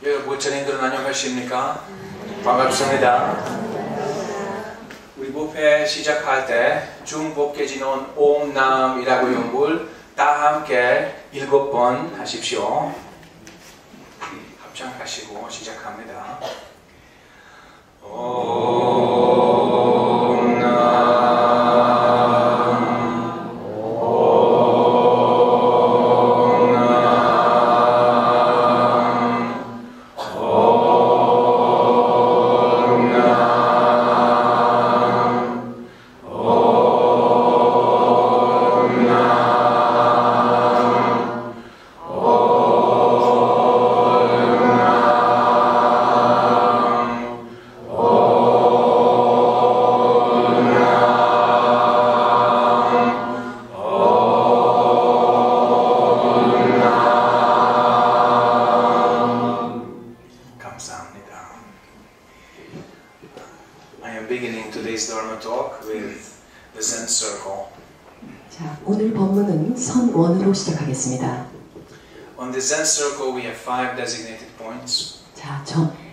모처님들은 안녕하십니까? 반갑습니다. 우리 법회 시작할 때 중법계진원 옴남이라고 연구를 다 함께 7번 하십시오. 합창하시고 시작합니다. 시작하겠습니다. On the Zen circle we have 5 designated points. 자,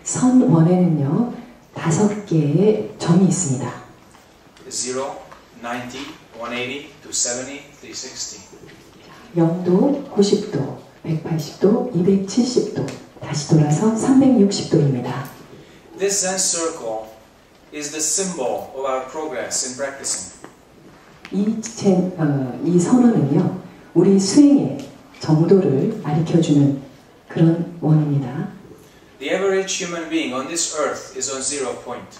선원에는요 5개의 점이 있습니다. 0, 90, 180, 270, 360. 0도, 90도, 180도, 270도, 다시 돌아서 360도입니다. This Zen circle is the symbol of our progress in practicing. 이 선원은요 우리 수행의 정도를 가르쳐주는 그런 원입니다. The average human being on this earth is on 0 point.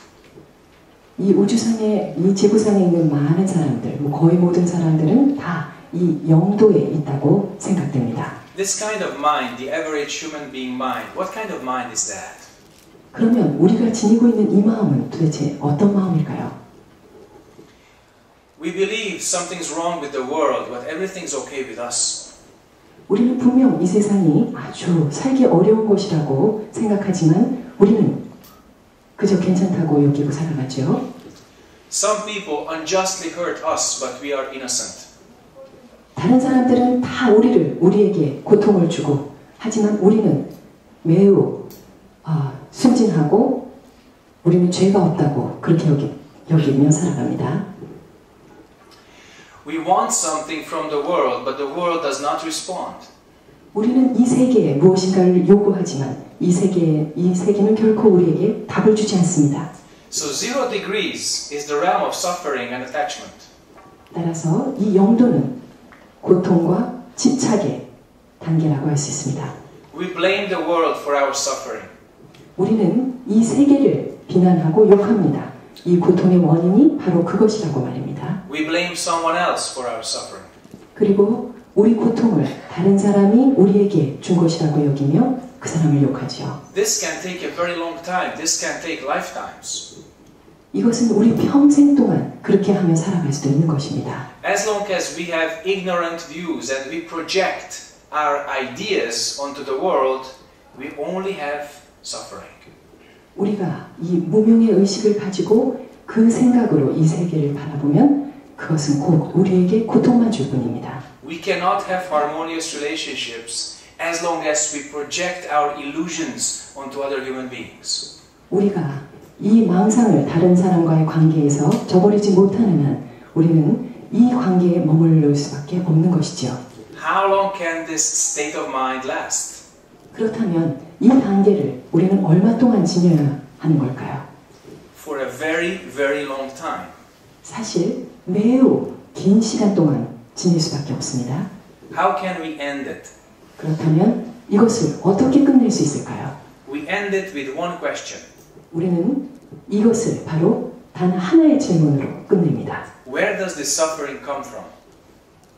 이 우주상에, 이 지구상에 있는 많은 사람들, 거의 모든 사람들은 다 이 0도에 있다고 생각됩니다. This kind of mind, the average human being mind, what kind of mind is that? 그러면 우리가 지니고 있는 이 마음은 도대체 어떤 마음일까요? We believe something's wrong with the world, but everything's okay with us. 우리는 분명 이 세상이 아주 살기 어려운 곳이라고 생각하지만 우리는 그저 괜찮다고 여기고 살아가죠. Some people unjustly hurt us, but we are innocent. 다른 사람들은 다 우리에게 고통을 주고 하지만 우리는 매우 순진하고 우리는 죄가 없다고 그렇게 여기며 살아갑니다. We want something from the world, but the world does not respond. 우리는 이 세계에 무엇인가를 요구하지만 이 세계는 결코 우리에게 답을 주지 않습니다. So 0 degrees is the realm of suffering and attachment. 따라서 이 0도는 고통과 집착의 단계라고 할 수 있습니다. We blame the world for our suffering. 우리는 이 세계를 비난하고 욕합니다. 이 고통의 원인이 바로 그것이라고 말입니다. We blame someone else for our suffering. 그리고 우리 고통을 다른 사람이 우리에게 준 것이라고 여기며 그 사람을 욕하죠. This can take a very long time. This can take lifetimes. 이것은 우리 평생 동안 그렇게 하며 살아갈 수도 있는 것입니다. As long as we have ignorant views and we project our ideas onto the world, we only have suffering. 우리가 이 무명의 의식을 가지고 그 생각으로 이 세계를 바라보면 그것은 곧 우리에게 고통만 줄 뿐입니다. We cannot have harmonious relationships as long as we project our illusions onto other human beings. 우리가 이 망상을 다른 사람과의 관계에서 저버리지 못하는 한 우리는 이 관계에 머무를 수밖에 없는 것이죠. How long can this state of mind last? 그렇다면 이 단계를 우리는 얼마 동안 지녀야 하는 걸까요? For a very, very long time. 사실 매우 긴 시간 동안 지닐 수밖에 없습니다. How can we end it? 그렇다면 이것을 어떻게 끝낼 수 있을까요? We end it with one question. 우리는 이것을 바로 단 하나의 질문으로 끝냅니다. Where does this suffering come from?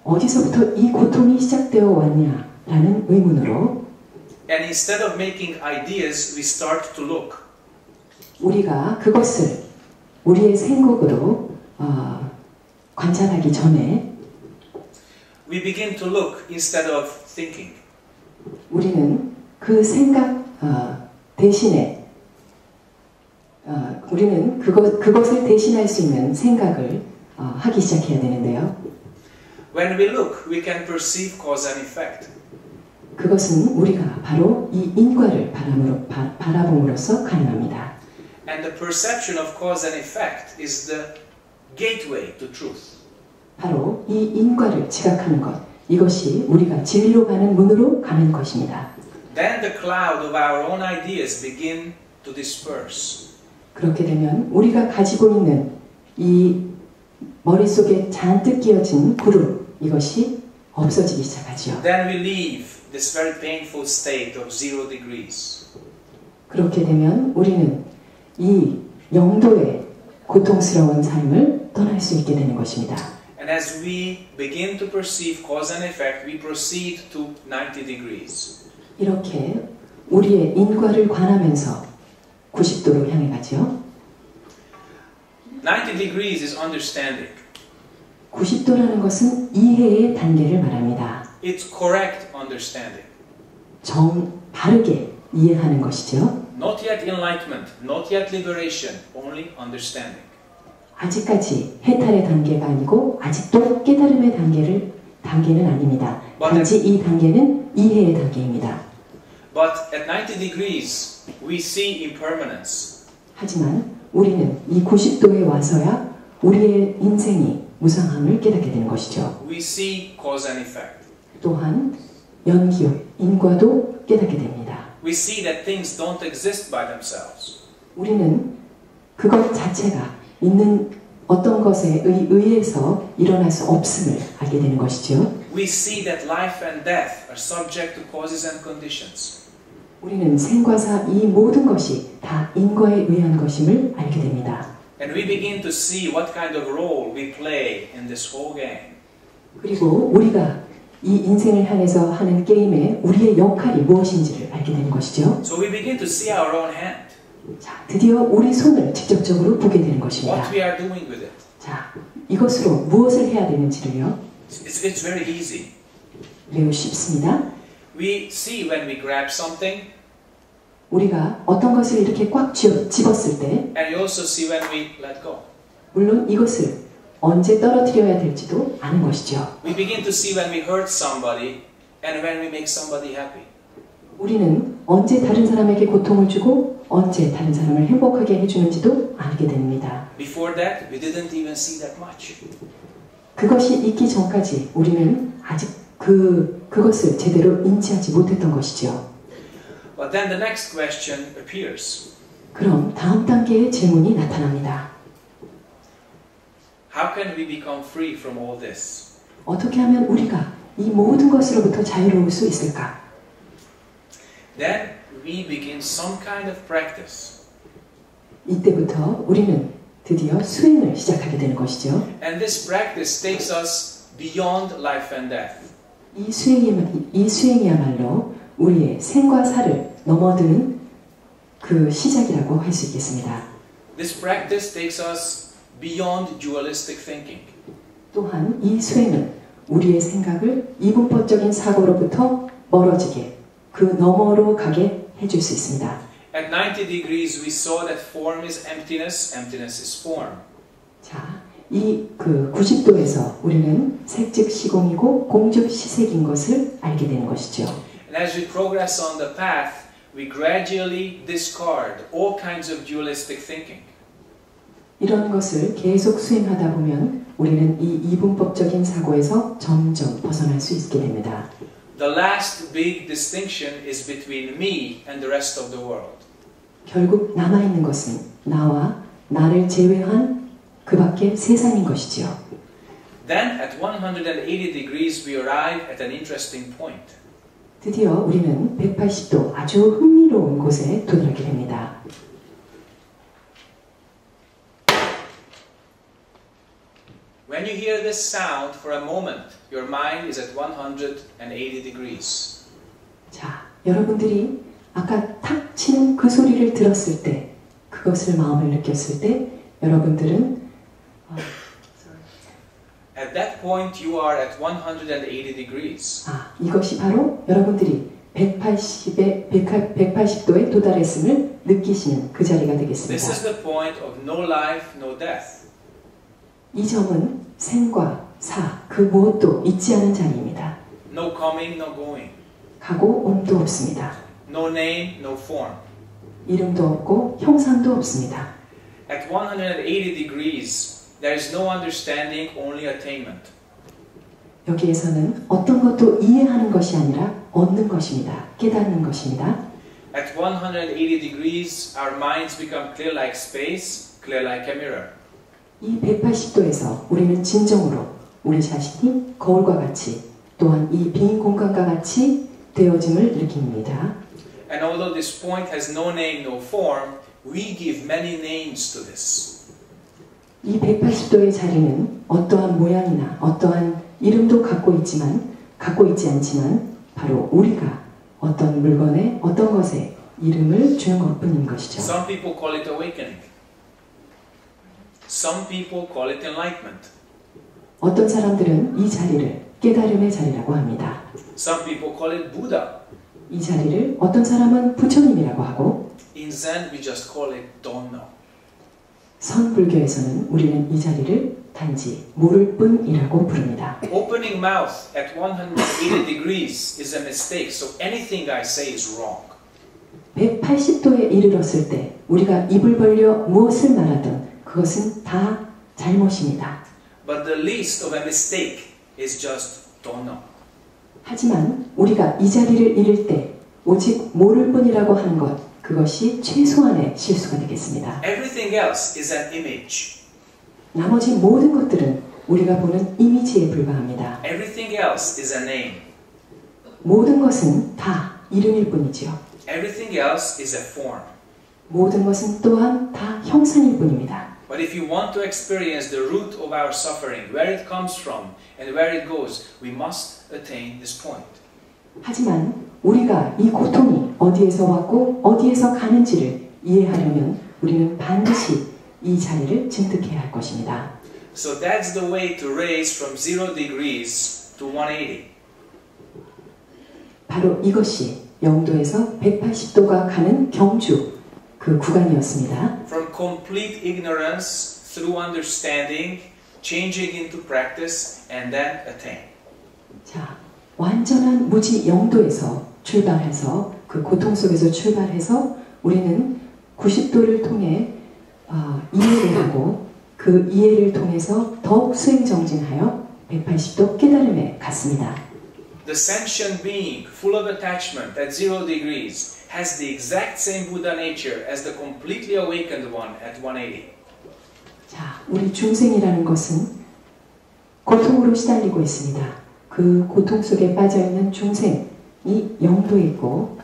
어디서부터 이 고통이 시작되어 왔냐라는 의문으로 And instead of making ideas, we start to look. 우리가 그것을 우리의 생각으로 관찰하기 전에 We begin to look instead of thinking. 우리는 그 생각 대신에 우리는 그것을 대신할 수 있는 생각을 하기 시작해야 되는데요. When we look, we can perceive cause and effect. 그것은 우리가 바로 이 인과를 바라봄으로써 가능합니다. And the perception of cause and effect is the gateway to truth. 바로 이 인과를 지각하는 것, 이것이 우리가 진리로 가는 문으로 가는 것입니다. Then the cloud of our own ideas begin to disperse. 그렇게 되면 우리가 가지고 있는 이 머릿속에 잔뜩 끼어진 구름, 이것이 없어지기 시작하지요. Then we leave this very painful state of 0 degrees. 그렇게 되면 우리는 이 0도의 고통스러운 삶을 떠날 수 있게 되는 것입니다. And as we begin to perceive cause and effect, we proceed to 90 degrees. 이렇게 우리의 인과를 관하면서 90도로 향해 가죠. 90 degrees is understanding. 90도라는 것은 이해의 단계를 말합니다. It's correct understanding. 바르게 이해하는 것이죠. Not yet enlightenment, not yet liberation, only understanding. 아직까지 해탈의 단계가 아니고 아직도 깨달음의 단계는 아닙니다. 단지 이 단계는 이해의 단계입니다. But at 90 degrees, we see impermanence. 하지만 우리는 이 90도에 와서야 우리의 인생이 무상함을 깨닫게 되는 것이죠. We see cause and effect. 또한 연기요, 인과도 깨닫게 됩니다. We see that things don't exist by themselves. 우리는 그것 자체가 있는 어떤 것에 의해서 일어날 수 없음을 알게 되는 것이죠. We see that life and death are subject to causes and conditions. 우리는 생과 사 이 모든 것이 다 인과에 의한 것임을 알게 됩니다. And we begin to see what kind of role we play in this whole game. 그리고 우리가 이 인생을 향해서 하는 게임에 우리의 역할이 무엇인지를 알게 되는 것이죠. So we begin to see our own hand. 자, 드디어 우리 손을 직접적으로 보게 되는 것입니다. What we are doing with it. 자, 이것으로 무엇을 해야 되는지를요. It's very easy. 매우 쉽습니다. We see when we grab something. 우리가 어떤 것을 이렇게 꽉 집었을 때, And you also see when we let go. 물론 이것을 언제 떨어뜨려야 될지도 아는 것이죠. We begin to see when we hurt somebody and when we make somebody happy. 우리는 언제 다른 사람에게 고통을 주고 언제 다른 사람을 행복하게 해주는지도 알게 됩니다. Before that, we didn't even see that much. 그것이 있기 전까지 우리는 아직 그것을 제대로 인지하지 못했던 것이죠. But then the next question appears. 그럼 다음 단계의 질문이 나타납니다. How can we become free from all this? 어떻게 하면 우리가 이 모든 것으로부터 자유로울 수 있을까? Then we begin some kind of practice. 이때부터 우리는 드디어 수행을 시작하게 되는 것이죠. And this practice takes us beyond life and death. 이 수행이야말로 우리의 생과 사를 넘어드는 그 시작이라고 할 수 있겠습니다. This practice takes us beyond dualistic thinking. 또한 이 수행은 우리의 생각을 이분법적인 사고로부터 멀어지게 그 너머로 가게 해줄 수 있습니다. At 90 degrees we saw that form is emptiness, emptiness is form. 자, 이 90도에서 우리는 색즉 시공이고 공즉 시색인 것을 알게 되는 것이죠. And as we progress on the path, we gradually discard all kinds of dualistic thinking. 이런 것을 계속 수행하다 보면 우리는 이 이분법적인 사고에서 점점 벗어날 수 있게 됩니다. The last big distinction is between me and the rest of the world. 결국 남아있는 것은 나와 나를 제외한 그 밖의 세상인 것이지요. Then at 180 degrees we arrive at an interesting point. 드디어 우리는 180도 아주 흥미로운 곳에 도달하게 됩니다. When you hear this sound for a moment, your mind is at 180 degrees. 자, 여러분들이 아까 탁 치는 그 소리를 들었을 때, 그것을 마음을 느꼈을 때, 여러분들은 At that point you are at 180 degrees. 이것이 바로 여러분들이 180도에 도달했음을 느끼시는 그 자리가 This is 되겠습니다. the point of no life, no death. 이 점은 생과 사, 그 무엇도 있지 않은 자리입니다. No coming, no going. 가고 옴도 없습니다. No name, no form. 이름도 없고 형상도 없습니다. At 180 degrees, there is no understanding, only attainment. 여기에서는 어떤 것도 이해하는 것이 아니라 얻는 것입니다. 깨닫는 것입니다. At 180 degrees, our minds become clear like space, clear like a mirror. 이 180도에서 우리는 진정으로 우리 자신이 거울과 같이 또한 이 빈 공간과 같이 되어짐을 느낍니다. And although this point has no name, no form, we give many names to this. 이 180도의 자리는 어떠한 모양이나 어떠한 이름도 갖고 있지 않지만 바로 우리가 어떤 물건에 어떤 것에 이름을 주는 것뿐인 것이죠. Some people call it awakening. Some people call it enlightenment. 어떤 사람들은 이 자리를 깨달음의 자리라고 합니다. Some people call it Buddha. 이 자리를 어떤 사람은 부처님이라고 하고 In Zen, we just call it don't know. 선불교에서는 우리는 이 자리를 단지 모를 뿐이라고 부릅니다. Opening mouth at 180 degrees is a mistake, so anything I say is wrong. 180도에 이르렀을 때 우리가 입을 벌려 무엇을 말하든 그것은 다 잘못입니다. But the least of a mistake is just don't know. 하지만 우리가 이 자리를 잃을 때 오직 모를 뿐이라고 하는 것, 그것이 최소한의 실수가 되겠습니다. Everything else is an image. 나머지 모든 것들은 우리가 보는 이미지에 불과합니다. Everything else is a name. 모든 것은 다 이름일 뿐이지요. Everything else is a form. 모든 것은 또한 다 형상일 뿐입니다. But if you want to experience the root of our suffering, where it comes from and where it goes, we must attain this point. 하지만 우리가 이 고통이 어디에서 왔고 어디에서 가는지를 이해하려면 우리는 반드시 이 자리를 증득해야 할 것입니다. So that's the way to raise from 0 degrees to 180. 바로 이것이 0도에서 180도가 가는 경주 그 구간이었습니다. From complete ignorance through understanding, changing into practice, and then attain. 자, 완전한 무지 0도에서 출발해서 그 고통 속에서 출발해서 우리는 90도를 통해 이해를 하고 그 이해를 통해서 더욱 수행정진하여 180도 깨달음에 갔습니다. The sentient being, full of attachment at 0 degrees, has the exact same Buddha nature as the completely awakened one at 180. 자, 우리 중생이라는 것은 고통으로 시달리고 있습니다. 그 고통 속에 빠져있는 중생이 0도에 있고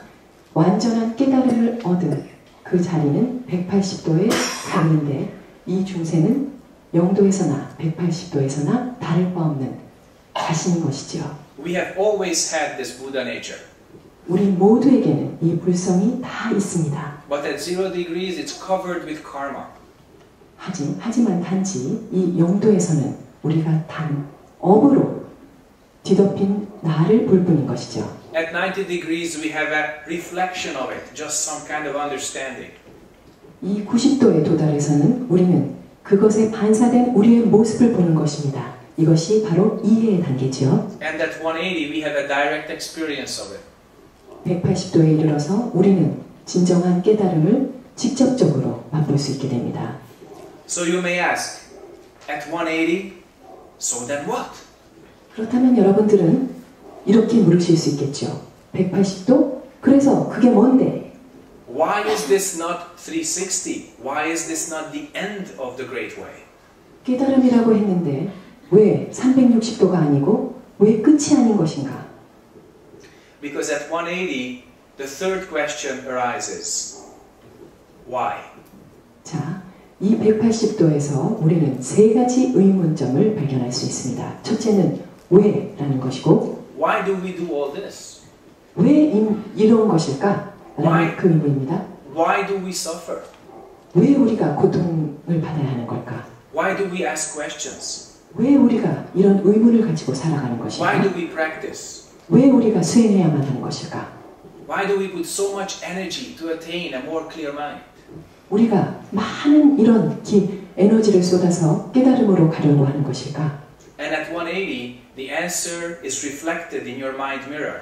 완전한 깨달음을 얻은 그 자리는 180도에 가는데 이 중생은 0도에서나 180도에서나 다를 바 없는 자신인 것이죠. We have always had this Buddha nature. 우리 모두에게는 이 불성이 다 있습니다. But at 0 degrees it's covered with karma. 하지만 단지 이 0도에서는 우리가 단 업으로 뒤덮인 나를 볼 뿐인 것이죠. At 90 degrees we have a reflection of it, just some kind of understanding. 이 90도에 도달해서는 우리는 그것에 반사된 우리의 모습을 보는 것입니다. 이것이 바로 이해의 단계죠. And at 180 we have a direct experience of it. 180도에 이르러서 우리는 진정한 깨달음을 직접적으로 맛볼 수 있게 됩니다. So you may ask, at 180, so then what? 그렇다면 여러분들은 이렇게 물으실 수 있겠죠. 180도? 그래서 그게 뭔데? Why is this not 360? Why is this not the end of the Great Way? 깨달음이라고 했는데 왜 360도가 아니고 왜 끝이 아닌 것인가? Because at 180, the third question arises. Why? 자, 이 180도에서 우리는 세 가지 의문점을 발견할 수 있습니다. 첫째는 왜라는 것이고 Why do we do all this? 왜 이런 것일까? Why? 라는 그 의문입니다. Why do we suffer? 왜 우리가 고통을 받아야 하는 걸까? Why do we ask questions? 왜 우리가 이런 의문을 가지고 살아가는 Why 것일까? do we practice? 왜 우리가 수행해야만 하는 것일까? Why do we put so much energy to attain a more clear mind? 우리가 많은 이런 에너지를 쏟아서 깨달음으로 가려고 하는 것일까? And at 180, the answer is reflected in your mind mirror.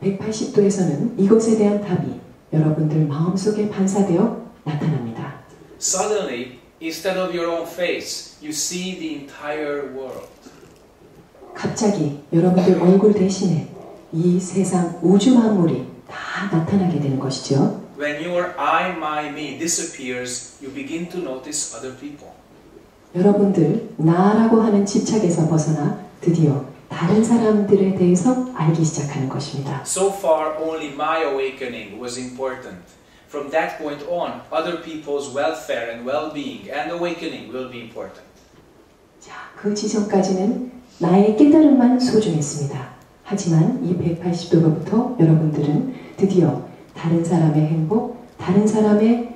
180도에서는 이것에 대한 답이 여러분들 마음속에 반사되어 나타납니다. Suddenly, instead of your own face, you see the entire world. 갑자기 여러분들 얼굴 대신에 이 세상 우주 만물이 다 나타나게 되는 것이죠. When your I, my, me disappears, you begin to notice other people. 여러분들 나라고 하는 집착에서 벗어나 드디어 다른 사람들에 대해서 알기 시작하는 것입니다. So far, only my awakening was important. From that point on, other people's welfare and well-being and awakening will be important. 자, 그 지점까지는 나의 깨달음만 소중했습니다. 하지만 이 180도로부터 여러분들은 드디어 다른 사람의 행복, 다른 사람의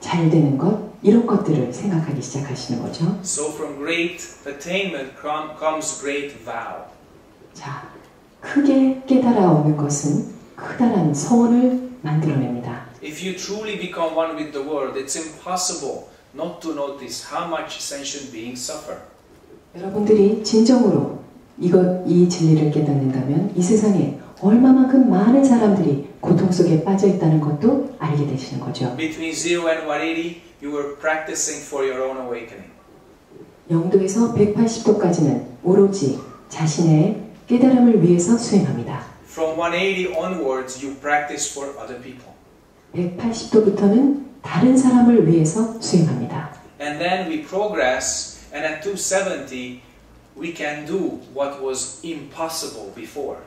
잘 되는 것, 이런 것들을 생각하기 시작하시는 거죠. So from great attainment comes great vow. 자, 크게 깨달아오는 것은 크다란 소원을 만들어냅니다. If you truly become one with the world, it's impossible not to notice how much sentient beings suffer. 여러분들이 진정으로 이 진리를 깨닫는다면 이 세상에 얼마만큼 많은 사람들이 고통 속에 빠져 있다는 것도 알게 되시는 거죠. Between 0 and 180, you were practicing for your own awakening. 0도에서 180도까지는 오로지 자신의 깨달음을 위해서 수행합니다. From 180 onwards, you practice for other people. 180도부터는 다른 사람을 위해서 수행합니다. And then we progress, and at 270, we can do what was impossible before.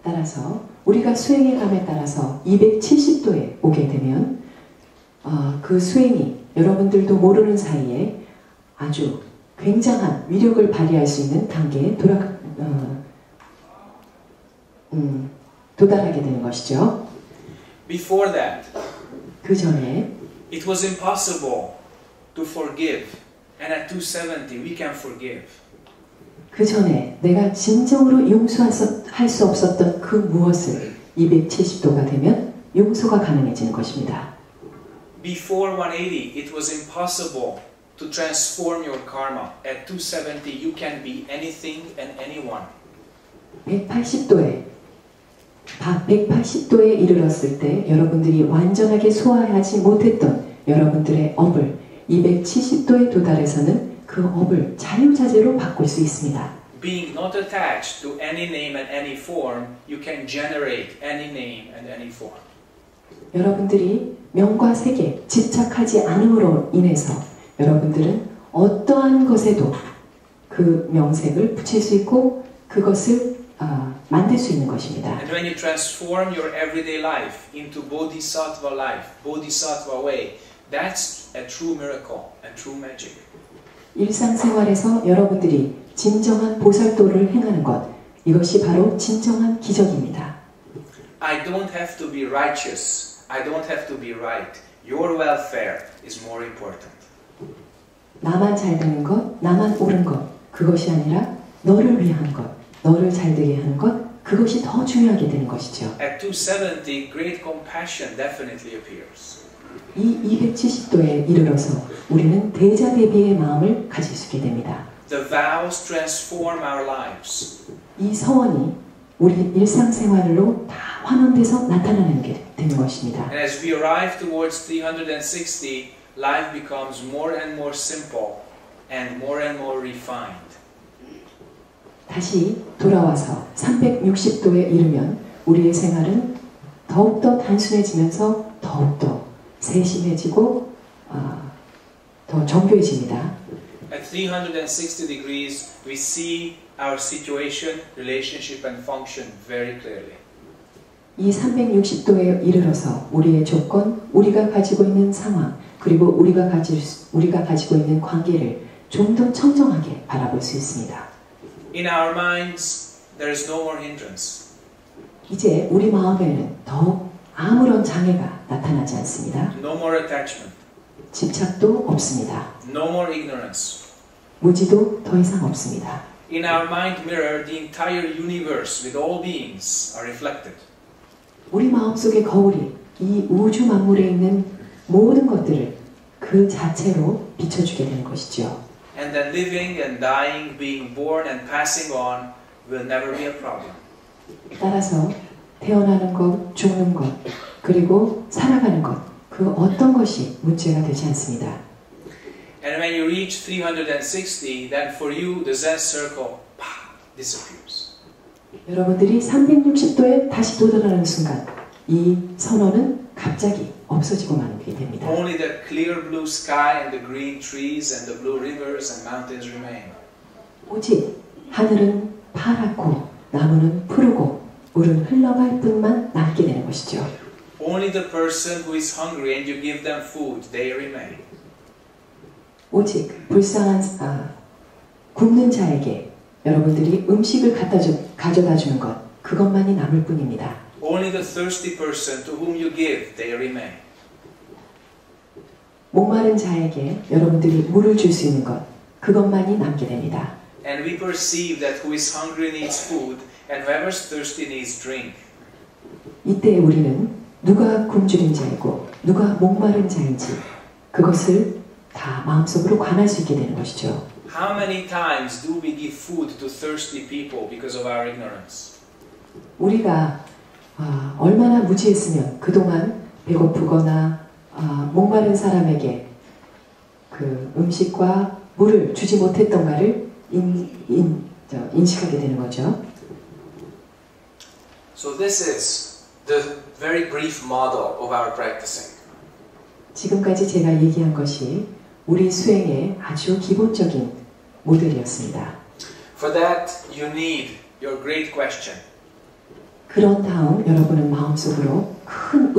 따라서 우리가 수행의 감에 따라서 270도에 오게 되면 그 수행이 여러분들도 모르는 사이에 아주 굉장한 위력을 발휘할 수 있는 단계에 도달하게 되는 것이죠. Before that, 그 전에 it was impossible to forgive, and at 270, we can forgive. 그 전에 내가 진정으로 용서할 수 없었던 그 무엇을 270도가 되면 용서가 가능해지는 것입니다. Before 180, it was impossible to transform your karma. At 270, you can be anything and anyone. 180도에 이르렀을 때 여러분들이 완전하게 소화하지 못했던 여러분들의 업을 270도에 도달해서는 그 업을 자유자재로 바꿀 수 있습니다. Being not attached to any name and any form, you can generate any name and any form. 여러분들이 명과 색에 집착하지 않음으로 인해서 여러분들은 어떠한 것에도 그 명색을 붙일 수 있고 그것을 만들 수 있는 것입니다. And when you transform your everyday life into bodhisattva life, bodhisattva way, that's a true miracle and true magic. 일상생활에서 여러분들이 진정한 보살도를 행하는 것, 이것이 바로 진정한 기적입니다. I don't have to be righteous. I don't have to be right. Your welfare is more important. 나만 잘 되는 것, 나만 옳은 것, 그것이 아니라 너를 위한 것, 너를 잘 되게 하는 것, 그것이 더 중요하게 되는 것이죠. At 270, great compassion definitely appears. 이 270도에 이르러서 우리는 대자 대비의 마음을 가질 수 있게 됩니다. The vows transform our lives. 이 서원이 우리 일상생활로 다 환원돼서 나타나는 게 되는 것입니다. And as we arrive towards 360, life becomes more and more simple and more refined. 다시 돌아와서 360도에 이르면 우리의 생활은 더욱더 단순해지면서 더욱더 세심해지고 더 정교해집니다. At 360 degrees, we see our situation, relationship and function very clearly. 이 360도에 이르러서 우리의 조건, 우리가 가지고 있는 상황, 그리고 우리가 가지고 있는 관계를 좀 더 청정하게 바라볼 수 있습니다. In our minds, there is no more hindrance. 이제 우리 마음에는 더욱 아무런 장애가 나타나지 않습니다. No more attachment. 집착도 없습니다. No more ignorance. 무지도 더 이상 없습니다. In our mind mirror, the entire universe with all beings are reflected. 우리 마음속의 거울이 이 우주 만물에 있는 모든 것들을 그 자체로 비춰주게 되는 것이죠. And then living and dying, being born and passing on will never be a problem. 따라서 태어나는 것, 죽는 것, 그리고 살아가는 것, 그 어떤 것이 문제가 되지 않습니다. And when you reach 360, then for you the Zen circle disappears. 여러분들이 360도에 다시 도달하는 순간 이 선언은 갑자기 없어지고 마게 됩니다. Only the clear blue sky and the green trees and the blue rivers and mountains remain. 오직 하늘은 파랗고 나무는 푸르고 물은 흘러갈 뿐만 남게 되는 것이죠. Only the person who is hungry and you give them food, they remain. 오직 불쌍한 굶는 자에게 여러분들이 음식을 가져다 주는 것, 그것만이 남을 뿐입니다. Only the thirsty person to whom you give, they remain. 목마른 자에게 여러분들이 물을 줄 수 있는 것, 그것만이 남게 됩니다. And we perceive that who is hungry needs food and whoever is thirsty needs drink. 이때 우리는 누가 굶주린 자이고 누가 목마른 자인지 그것을 다 마음속으로 관할 수 있게 되는 것이죠. How many times do we give food to thirsty people because of our ignorance? 우리가 얼마나 무지했으면 그동안 배고프거나 목마른 사람에게 그 음식과 물을 주지 못했던가를 인식하게 되는 거죠. So this is the very brief model of our practicing. 지금까지 제가 얘기한 것이 우리 수행의 아주 기본적인 모델이었습니다. For that you need your great question. 그런 다음 여러분은 마음속으로 큰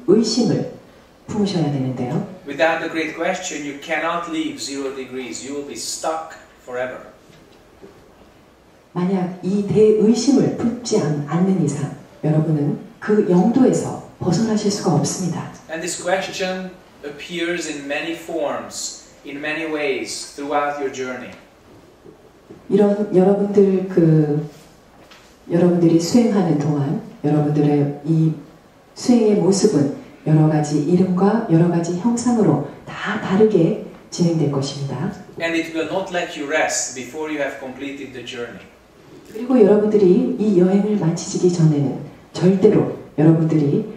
의심을 품으셔야 되는데요. Without the great question, you cannot leave 0 degrees. You will be stuck forever. 만약 이 대의심을 품지 않는 이상 여러분은 그 영도에서 벗어나실 수가 없습니다. And this question appears in many forms, in many ways throughout your journey. 이런 여러분들이 수행하는 동안 여러분들의 이 수행의 모습은 여러 가지 이름과 여러 가지 형상으로 다 다르게 진행될 것입니다. And it will not let you rest before you have completed the journey. 그리고 여러분들이 이 여행을 마치기 전에는 절대로 여러분들이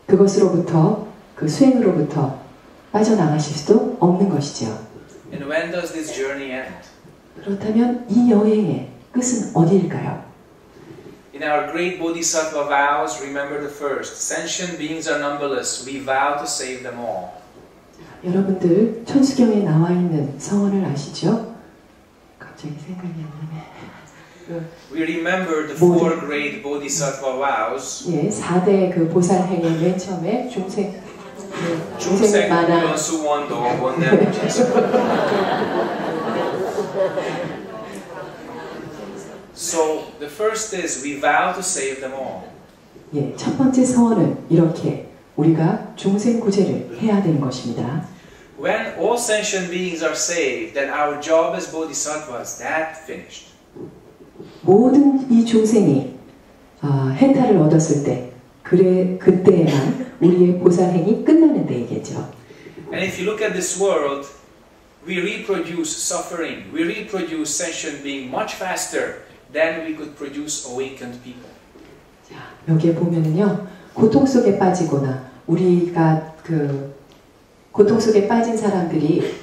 그것으로부터 그 수행으로부터 빠져나가실 수도 없는 것이죠. And when does this journey end? 그렇다면 이 여행의 끝은 어디일까요? In our great Bodhisattva vows, remember the first. Sentient beings are numberless. We vow to save them all. 여러분들 천수경에 나와 있는 성언을 아시죠? 갑자기 생각이 안 나네. We remember the four great Bodhisattva vows. 예, 4대 그 보살행의 맨 처음에 중생 만화. 연수원도 원내무 So the first is we vow to save them all. 예, 첫 번째 서원은 이렇게 우리가 중생 구제를 해야 되는 것입니다. When all sentient beings are saved, then our job as bodhisattvas, that finished. 모든 이 중생이 해탈을 얻었을 때, 그때에만 우리의 보살행이 끝나는 때이겠죠. And if you look at this world, we reproduce suffering, we reproduce sentient being much faster than we could produce awakened people. 자, 여기에 보면은요, 고통 속에 빠지거나 우리가 그 고통 속에 빠진 사람들이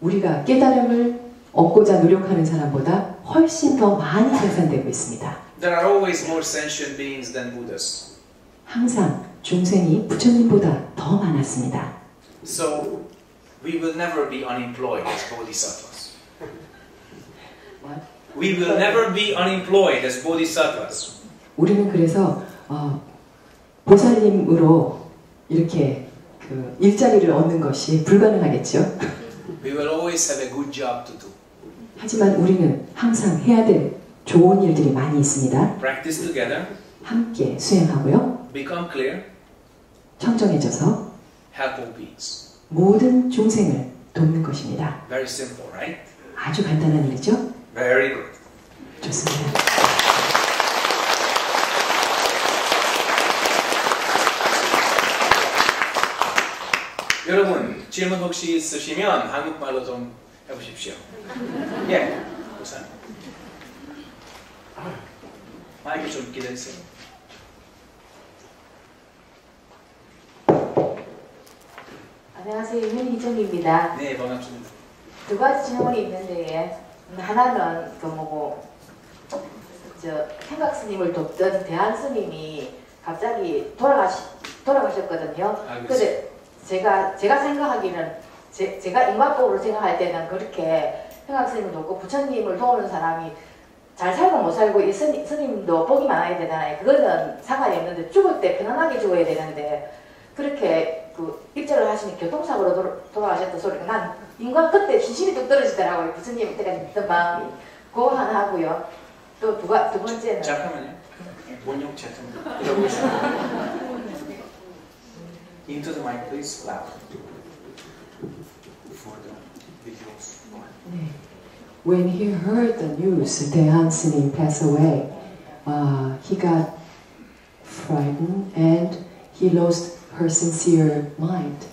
우리가 깨달음을 얻고자 노력하는 사람보다 훨씬 더 많이 생산되고 있습니다. There are always more sentient beings than Buddhas. 항상 중생이 부처님보다 더 많았습니다. So we will never be unemployed as bodhisattvas. What? We will never be unemployed as bodhisattvas. 우리는 그래서 보살님으로 이렇게 그 일자리를 얻는 것이 불가능하겠죠. We will always have a good job to do. 하지만 우리는 항상 해야 될 좋은 일들이 많이 있습니다. Practice together. 함께 수행하고요. Become clear. 청정해져서 Help all beings. 모든 중생을 돕는 것입니다. Very simple, right? 아주 간단한 일이죠? Very good. 좋습니다. 여러분 질문 혹시 있으시면 한국말로 좀 해보십시오. 예, 우선. 마이크 좀 기다리세요. 안녕하세요. 윤희정입니다. 네, 반갑습니다. 두 가지 질문이 있는데 하나는 그 뭐고 행각 스님을 돕던 대한 스님이 갑자기 돌아가셨거든요. 근데 제가 생각하기는 제가 인과법으로 생각할 때는 그렇게 행각 스님을 돕고 부처님을 도우는 사람이 잘 살고 못 살고 이 스님도 복이 많아야 되잖아요. 그거는 상관이 없는데 죽을 때 편안하게 죽어야 되는데 그렇게 그 입절을 하시니 교통사고로 돌아가셨던 소리가 난 인간 그때 진심이 뚝 떨어지더라고요. 부처님 이때까지 믿던 마음이 그거 하나 하고요. 또 두 번째는 잠깐만요. 원용 채팅 들어보시죠. Into the mic, please. Loud. For the visuals. 네. When he heard the news, Daehan S님 passed away, he got frightened and he lost her sincere mind.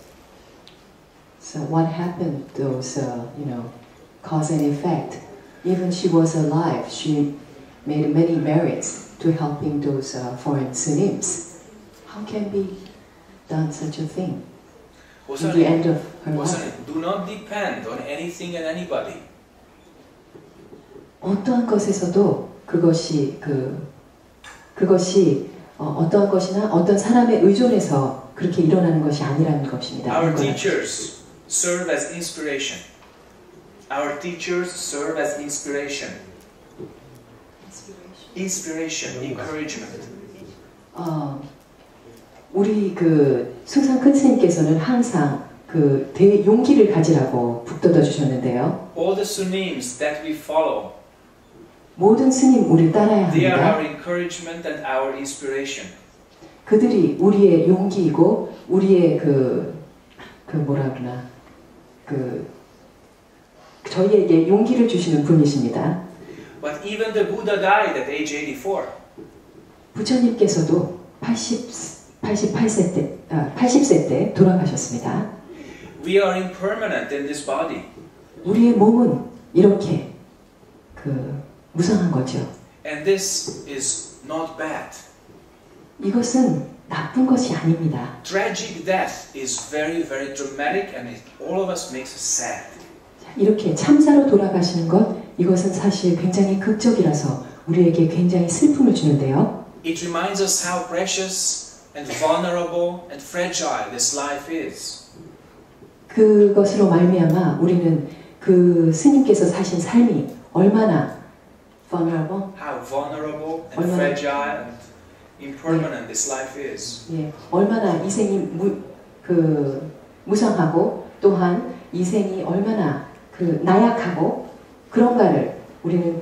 So what happened? Those, cause and effect. Even she was alive, she made many merits to helping those foreign Sunims. How can be done such a thing? In the end of her life. Do not depend on anything and anybody. 어떠한 것에서도 그것이 어떠한 것이나 어떤 사람에 의존해서 그렇게 일어나는 것이 아니라는 것입니다. Our teachers serve as inspiration. Our teachers serve as inspiration. Inspiration, encouragement. 우리 숭상 큰 스님께서는 항상 용기를 가지라고 북돋아 주셨는데요. All the Sunims that we follow, 모든 스님 우리를 따라야 they are our 합니다. encouragement and our inspiration. 그들이 우리의 용기이고 우리의 저희에게 용기를 주시는 분이십니다. But even the Buddha died at age 84. 부처님께서도 80세 때 돌아가셨습니다. We are impermanent in this body. 우리의 몸은 이렇게 무상한 거죠. And this is not bad. 이것은 나쁜 것이 아닙니다. Tragic death is very, very dramatic and all of us makes us sad. 이렇게 참사로 돌아가시는 것, 이것은 사실 굉장히 극적이라서 우리에게 굉장히 슬픔을 주는데요. It reminds us how precious and vulnerable and fragile this life is. 그것으로 말미암아 우리는 스님께서 사신 삶이 얼마나 vulnerable, How vulnerable and fragile and impermanent this life is. 예, 얼마나 이 생이 무상하고 또한 이 생이 얼마나 나약하고 그런가를 우리는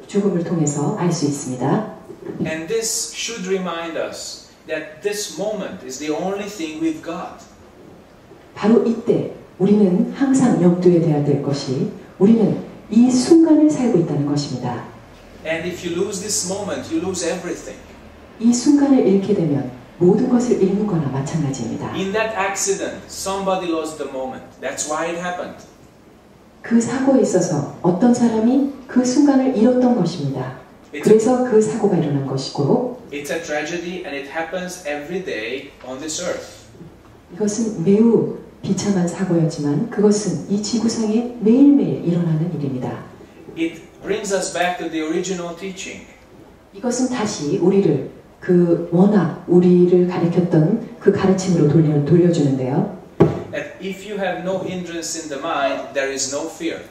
죽음을 통해서 알 수 있습니다. And this should remind us that this moment is the only thing we've got. 바로 이때 우리는 항상 염두에 둬야 될 것이 우리는 이 순간을 살고 있다는 것입니다. And if you lose this moment, you lose everything. 이 순간을 잃게 되면 모든 것을 잃는 거나 마찬가지입니다. In that accident, somebody lost the moment. That's why it happened. 그 사고에 있어서 어떤 사람이 그 순간을 잃었던 것입니다. 그래서 그 사고가 일어난 것이고 It's a tragedy and it happens every day on this earth. 이것은 매우 비참한 사고였지만 그것은 이 지구상에 매일매일 일어나는 일입니다. It brings us back to the original teaching. 이것은 다시 우리를 워낙 우리를 가르쳤던 그 가르침으로 돌려주는데요. That if you have no hindrance in the mind, there is no fear.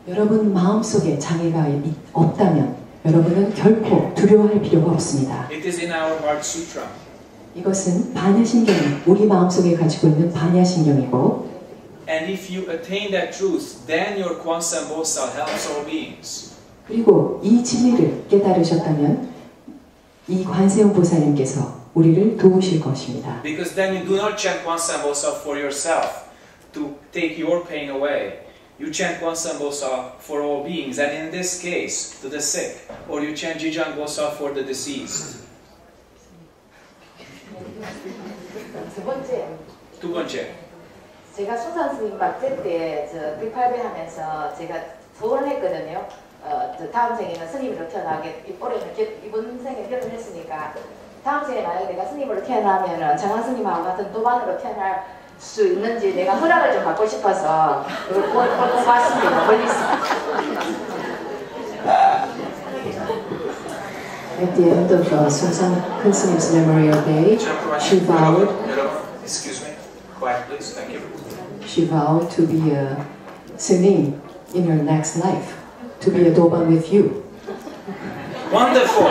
여러분 마음속에 장애가 없다면 여러분은 결코 두려워할 필요가 없습니다. It is in our heart sutra. 이것은 반야신경이 우리 마음속에 가지고 있는 반야신경이고 And if you attain that truth, then your Kwansambosa helps all beings. 그리고 이 진리를 깨달으셨다면 이 관세음 보살님께서 우리를 도우실 것입니다. Because then you do not chant Kwansambosa for yourself to take your pain away. You chant Kwansambosa for all beings, and in this case, to the sick. Or you chant Jijangbosa for the deceased. 두 번째. 제가 숭상 스님 막대 때 108배 하면서 제가 서원을 했거든요. 다음 생에는 스님으로 태어나게 올해는 이번 생에 결혼했으니까 다음 생에 만약에 내가 스님으로 태어나면은 정한 스님하고 같은 도반으로 태어날 수 있는지 내가 허락을 좀 받고 싶어서 그걸 뽑았습니다. 멀리서. At the end of Sunsan Kunsim's Memorial Day, she vowed. Excuse me. Quiet, please. Thank you. She vowed to be a Sunim in her next life, to be a Doban with you. Wonderful.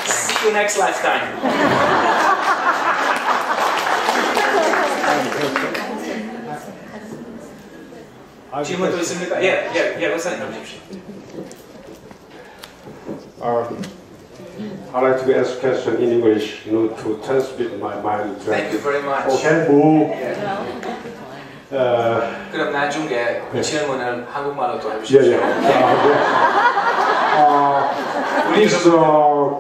See you next lifetime. 질문 또 있습니까? 예, 박사님 해주십시오. I'd like to ask a question in English, to transmit my mind. Thank you very much. Okay. 그럼 나중에 이 질문을 한국말로 또 해주십시오. It's a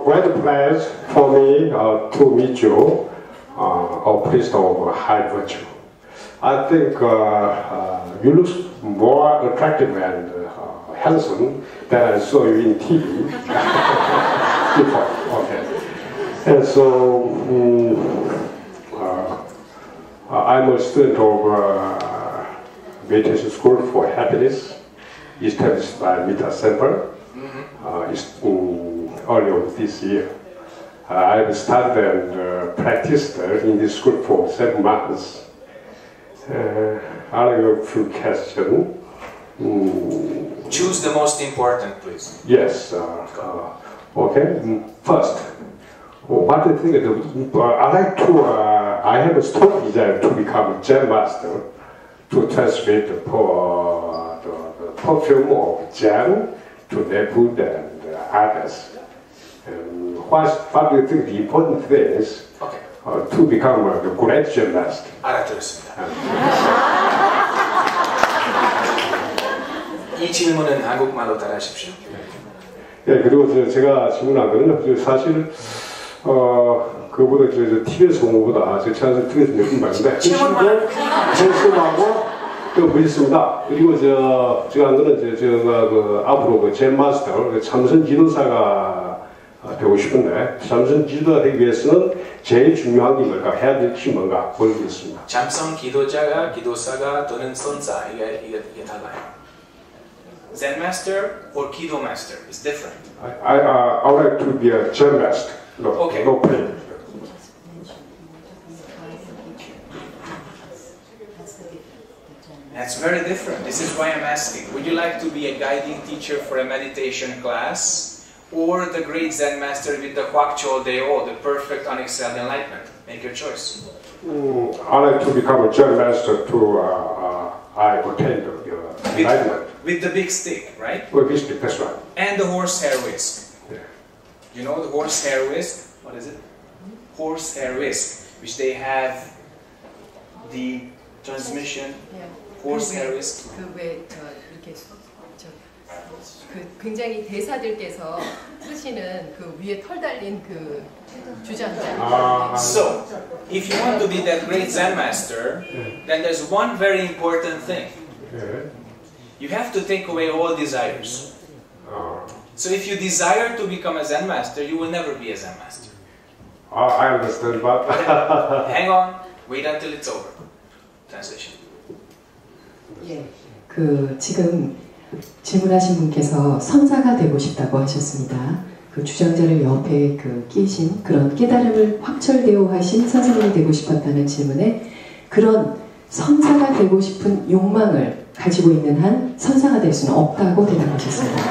great pleasure for me to meet you, a priest of high virtue. I think you look more attractive and handsome than I saw you in TV before. Okay. And so I'm a student of Meditation School for Happiness, established by Mita Center earlier this year. I've studied and practiced in this school for 7 months. I have a few questions. Choose the most important, please. Yes. Okay. First, what do you think? I have a strong desire to become a Zen master, to transmit the perfume of Zen to Nepal and others. What do you think the important thing is to become a great Zen master? 알아들었습니다. 이 질문은 한국말로 따라하십시오. 예, 그리고 제가 질문한 거는 사실 그보다 TV에서 본 것보다 제가 TV에서 느낀 말인데 handsom하고 또 멋있습니다. 그리고 제가 한 거는 제가 앞으로 젠 마스터 참선 지도사가 되고 싶은데 참선 지도가 되기 위해서는 제일 중요한 게 뭘까? 해야 될 것이 뭔가 모르겠습니다. 참선 기도자가 기도사가 또는 선사 이게 달라요. Zen master or Kido master is different. I would like to be a Zen master. No pain. That's very different. This is why I'm asking. Would you like to be a guiding teacher for a meditation class, or the great Zen master with the Huakcho Deo, the perfect unexcelled enlightenment? Make your choice. I like to become a Zen master to I attain the enlightenment. With the big stick, right? With big stick, that's right. And the horsehair whisk. Yeah. You know the horsehair whisk? What is it? Horsehair whisk, which they have the transmission. Yeah. Horsehair whisk. 이렇게 굉장히 대사들께서 쓰시는 그 위에 털 달린 그 주장자. So, if you want to be that great Zen master, then there's one very important thing. You have to take away all desires. So if you desire to become a Zen master, you will never be a Zen master. I understand, but hang on, wait until it's over. Translation. 예, 지금 질문하신 분께서 선사가 되고 싶다고 하셨습니다. 그 주장자를 옆에 끼신 그런 깨달음을 확철되어 하신 선생님이 되고 싶었다는 질문에 그런 선사가 되고 싶은 욕망을 가지고 있는 한 선사가 될 수는 없다고 대답하셨습니다.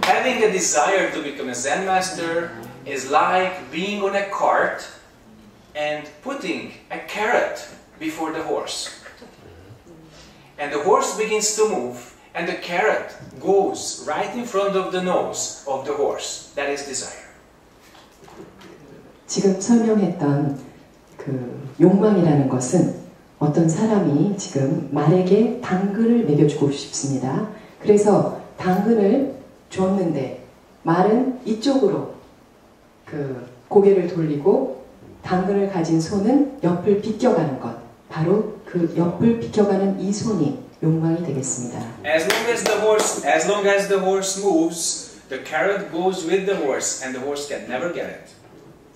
Having a desire to become a Zen master is like being on a cart and putting a carrot before the horse. And the horse begins to move and the carrot goes right in front of the nose of the horse. That is desire. 지금 설명했던 욕망이라는 것은 어떤 사람이 지금 말에게 당근을 먹여주고 싶습니다. 그래서 당근을 줬는데 말은 이쪽으로 그 고개를 돌리고 당근을 가진 손은 옆을 비껴가는 것. 바로 그 옆을 비껴가는 이 손이 욕망이 되겠습니다. As long as the horse moves, the carrot goes with the horse, and the horse can never get it.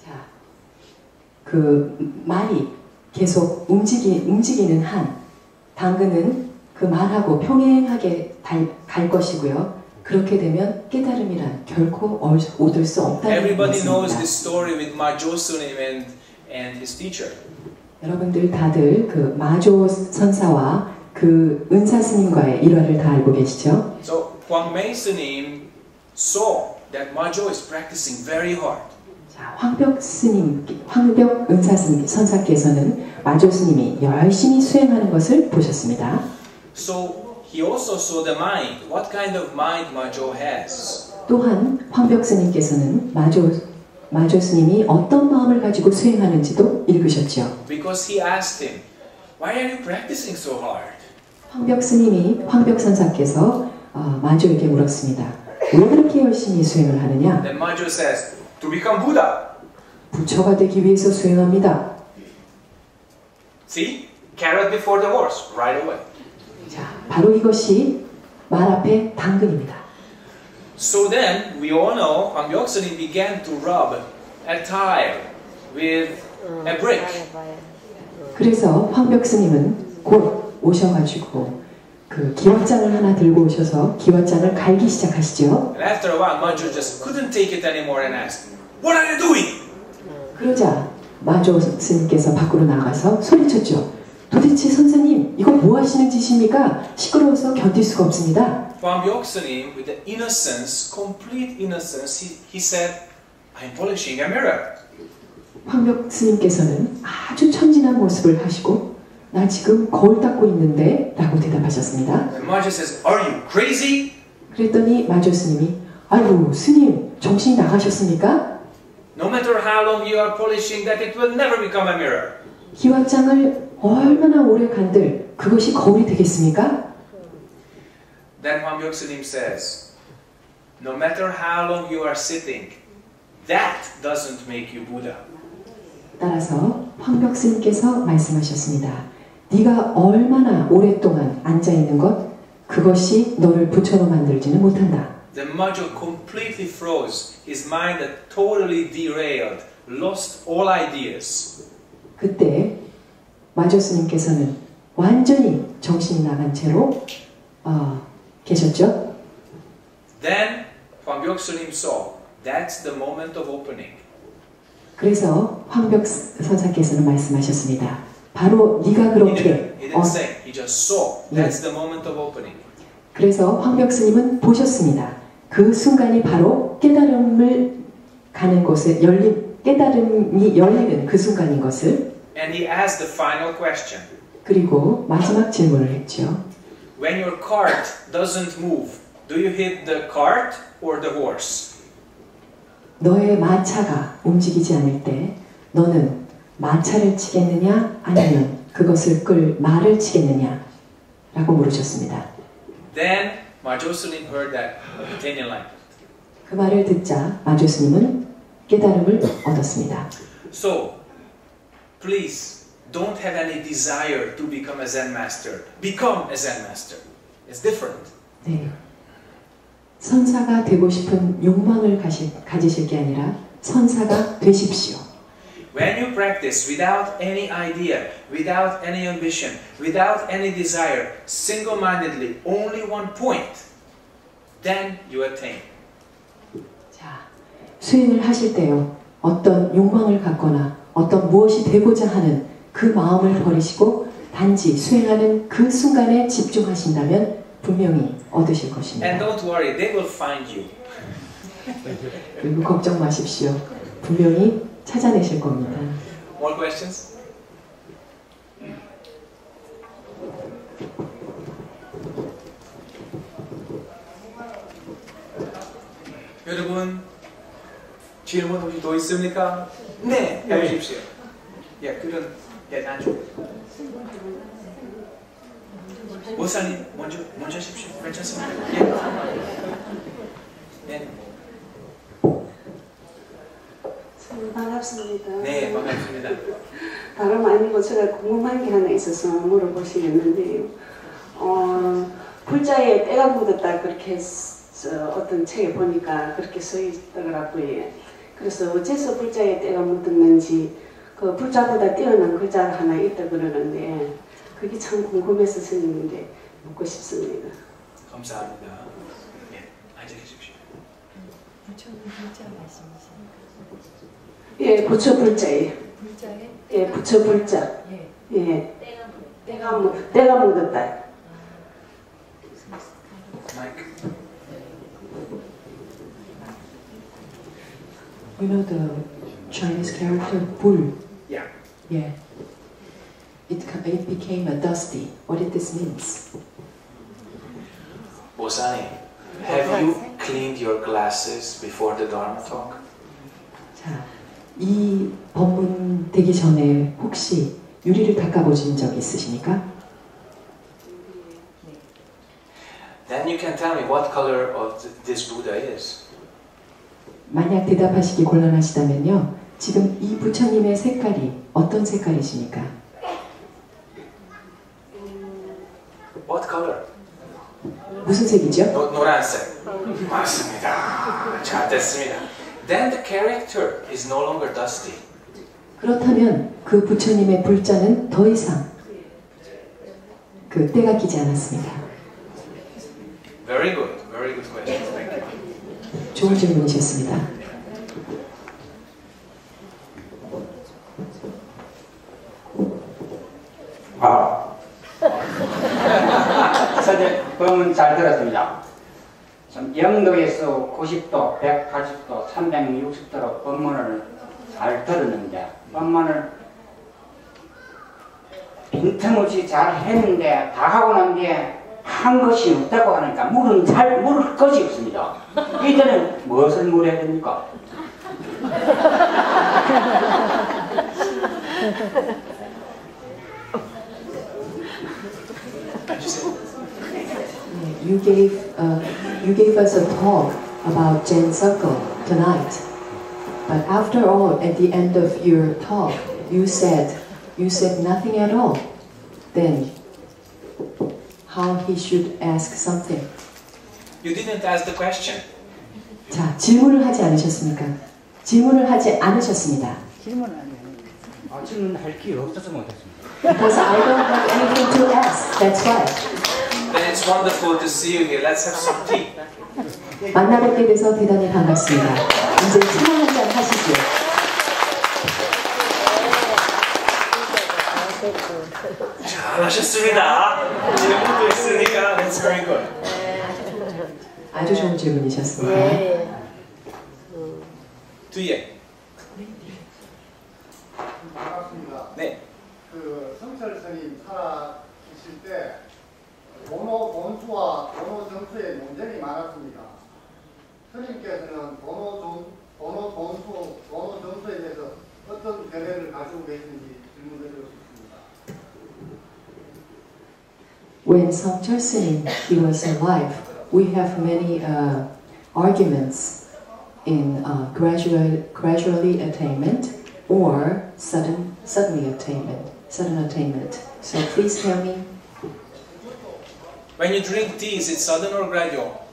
자, 그 말이 계속 움직이는 한 당근은 그 말하고 평행하게 갈 것이고요. 그렇게 되면 깨달음이란 결코 얻을 수 없다는 Everybody knows 것입니다. this story with Majosunim and his teacher. 여러분들 다들 그 마조 선사와 그 은사 스님과의 일화를 다 알고 계시죠? So Hwangmei Sunim saw that Majo is practicing very hard. 자, 황벽 은사 스님 선사께서는 마조 스님이 열심히 수행하는 것을 보셨습니다. So he also saw the mind. What kind of mind Majo has? 또한 황벽 스님께서는 마조 스님이 어떤 마음을 가지고 수행하는지도 읽으셨죠. Because he asked him, "Why are you practicing so hard?" 황벽 스님이 황벽 선사께서 마조에게 물었습니다. 왜 그렇게 열심히 수행을 하느냐? Then Majo says, "To become Buddha." 부처가 되기 위해서 수행합니다. See, carrot before the horse, right away. 자, 바로 이것이 말 앞에 당근입니다. So then, we all know, Hwang Byok-sunim began to rub a tile with a brick. 그래서 황벽 스님은 곧 오셔가지고 그 기왓장을 하나 들고 오셔서 기왓장을 갈기 시작하시죠. And after a while, Majo just couldn't take it anymore and asked, "What are you doing?" 그러자 마조 스님께서 밖으로 나가서 소리쳤죠. 도대체 선생님, 이거 뭐 하시는 짓입니까? 시끄러워서 견딜 수가 없습니다. Hwang Byok-sunim, with the innocence, complete innocence, he said, "I'm polishing a mirror." 황벽 스님께서는 아주 천진한 모습을 하시고 나 지금 거울 닦고 있는데 라고 대답하셨습니다. And Majo says, "Are you crazy?" 그랬더니 마조 스님이 아이고 스님 정신이 나가셨습니까? No matter how long you are polishing that, it will never become a mirror. 기왓장을 얼마나 오래 간들 그것이 거울이 되겠습니까? Then Hwang Byok-sunim says, "No matter how long you are sitting, that doesn't make you Buddha." 따라서 황벽 스님께서 말씀하셨습니다. 네가 얼마나 오랫동안 앉아 있는 것 그것이 너를 부처로 만들지는 못한다. Then Majo completely froze. His mind had totally derailed, lost all ideas. 그때 마조 스님께서는 완전히 정신이 나간 채로 계셨죠. Then Hwang Byok-sunim saw, that's the moment of opening. 그래서 황벽 선사께서는 말씀하셨습니다. 바로 네가 그렇게 He didn't say, he just saw, that's the moment of opening. 그래서 황벽 스님은 보셨습니다. 그 순간이 바로 깨달음을 가는 곳에 깨달음이 열리는 그 순간인 것을. And he asked the final question. 그리고 마지막 질문을 했죠. When your cart doesn't move, do you hit the cart or the horse? 너의 마차가 움직이지 않을 때 너는 마차를 치겠느냐 아니면 그것을 끌 말을 치겠느냐 라고 물으셨습니다. Then Majosunim heard that, attain enlightenment. 그 말을 듣자 마조스님은 깨달음을 얻었습니다. So, please don't have any desire to become a Zen master. Become a Zen master. It's different. 네. 선사가 되고 싶은 욕망을 가지실 게 아니라 선사가 되십시오. When you practice without any idea, without any ambition, without any desire, single-mindedly, only one point, then you attain. 자, 수행을 하실 때요. 어떤 욕망을 갖거나 어떤 무엇이 되고자 하는 그 마음을 버리시고 단지 수행하는 그 순간에 집중하신다면 분명히 얻으실 것입니다. And don't worry, they will find you. 그리고 걱정 마십시오. 분명히 찾아내실 겁니다. More questions? 여러분, 질문 혹시 더 있습니까? 네, 해주십시오. 예, 그런 나중. 목사님 먼저 하십시오. 괜찮습니다. 예. 네. 반갑습니다. 네, 반갑습니다. 다름 아니고 제가 궁금한 게 하나 있어서 물어보시겠는데요. 불자에 때가 묻었다 그렇게 어떤 책에 보니까 그렇게 써 있더라고요. 그래서 어째서 불자에 때가 묻었는지 그 불자보다 뛰어난 글자가 하나 있다 그러는데 그게 참 궁금해서 스님인데 묻고 싶습니다. 감사합니다. 예, 앉아 계십시오. 부처님 불자 말씀이십니까? 예, 부처 불자예요. 불자에? 예, 부처 불자. 예. 예. 때가 묻었다. 마이크. You know the Chinese character bul? Yeah. Yeah. It became a dusty. What did this means? 보사님, have you cleaned your glasses before the Dharma talk? 자, 이 법문 되기 전에 혹시 유리를 닦아보신 적 있으십니까? Then you can tell me what color of this Buddha is. 만약 대답하시기 곤란하시다면요. 지금 이 부처님의 색깔이 어떤 색깔이십니까? What color? 무슨 색이죠? 노란색. 맞습니다. 잘 됐습니다. Then the character is no longer dusty. 그렇다면 그 부처님의 불자는 더 이상 그 때가 끼지 않았습니다. Very good question. Thank you. 좋은 질문이셨습니다. 선생님, 법문 잘 들었습니다. 영도에서 90도, 180도, 360도로 법문을 잘 들었는데 법문을 빈틈없이 잘 했는데 다 하고 난 뒤에 한 것이 없다고 하니까 물을 것이 없습니다. 이때는 무엇을 물어야 됩니까? You gave us a talk about Zen Circle tonight, but after all, at the end of your talk, you said nothing at all. Then, how he should ask something? You didn't ask the question. 자, 질문을 하지 않으셨습니까? 질문을 하지 않으셨습니다. 질문할 기회 없어서 못했습니다. Because I don't have anything to ask. That's why. Then it's wonderful to see you here. Let's have some tea. 만나뵙게 돼서 대단히 반갑습니다. 이제 차 한잔 하시죠. 잘하셨습니다. 질문도 있으니까 that's very good. 아주 좋은 질문이셨습니다. 뒤에. 반갑습니다. 네. 그 성철 스님 살아 계실 때 번호 본수와 번호 정수에 논쟁이 많았습니다. 스님께서는 번호 본수, 번호 정수에 대해서 어떤 견해를 가지고 계시는지 질문드리고 싶습니다. When Sangchul Sunim he was alive, we have many arguments in gradually attainment or sudden attainment. So please tell me. When you drink tea, is it sudden or gradual?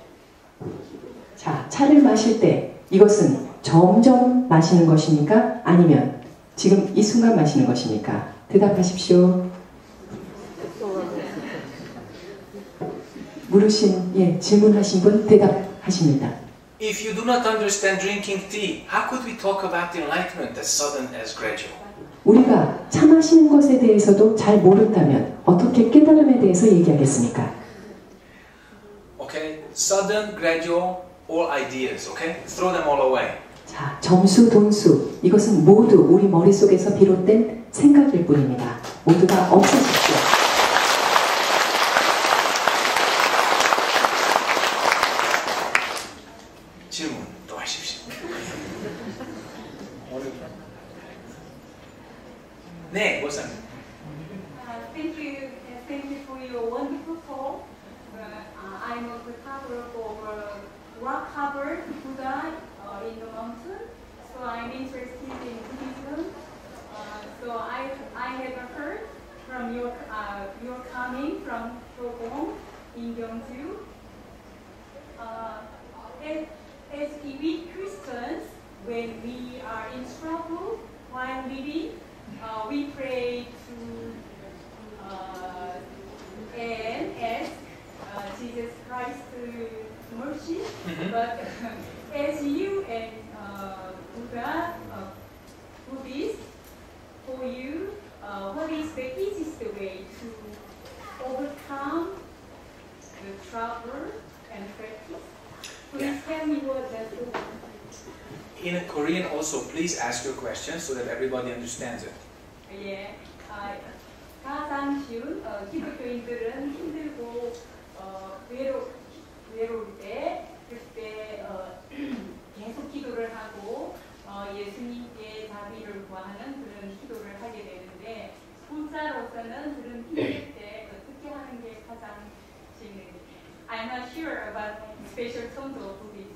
자, 차를 마실 때 이것은 점점 마시는 것입니까? 아니면 지금 이 순간 마시는 것입니까? 대답하십시오. 질문하신 분 대답하십니다. If you do not understand drinking tea, how could we talk about enlightenment as sudden as gradual? 우리가 차 마시는 것에 대해서도 잘 모른다면 어떻게 깨달음에 대해서 얘기하겠습니까? Okay, sudden, gradual, all ideas. Okay, throw them all away. 자, 점수, 돈수 이것은 모두 우리 머릿속에서 비롯된 생각일 뿐입니다. 모두 다 없애십시오. 질문 또 하십시오. 네, 보상. Thank you for your wonderful talk. I'm a photographer of rock covered Buddha in the mountain. So I'm interested in Buddhism. So I have heard from your coming from Sogong in Gyeongju. As we Christians, when we are in trouble while living, we pray to and ask Jesus Christ mercy. But as you and Buddha, Buddhist, for you, what is the easiest way to overcome the trouble and practice? Please tell me what that's the In Korean also, please ask your questions so that everybody understands it. 예, 가장 쉬운 기독교인들은 힘들고 외로울 때 그때 계속 기도를 하고 예수님께 자비를 구하는 그런 기도를 하게 되는데 불자로서는 그런 힘들 때 어떻게 하는 게 가장 쉬운지. I'm not sure about special tones of Buddhism.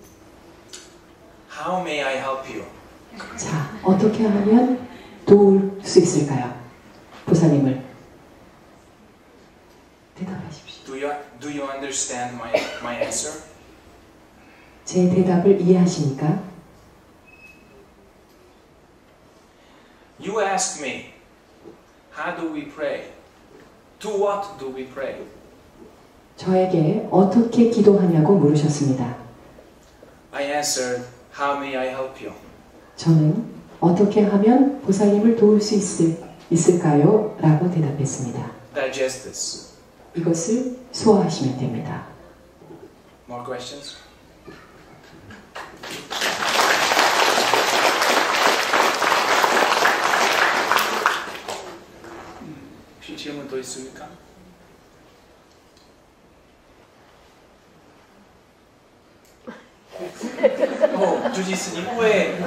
How may I help you? 자, 어떻게 하면 도울 수 있을까요? 보살님을 대답하십시오. Do you understand my answer? 제 대답을 이해하십니까? You asked me, how do we pray? To what do we pray? 저에게 어떻게 기도하냐고 물으셨습니다. I answered, how may I help you? 저는 어떻게 하면 보살님을 도울 수 있을까요? 라고 대답했습니다. Digest this. 이것을 소화하시면 됩니다. More questions? 혹시 질문 더 있습니까? 주지스님 왜?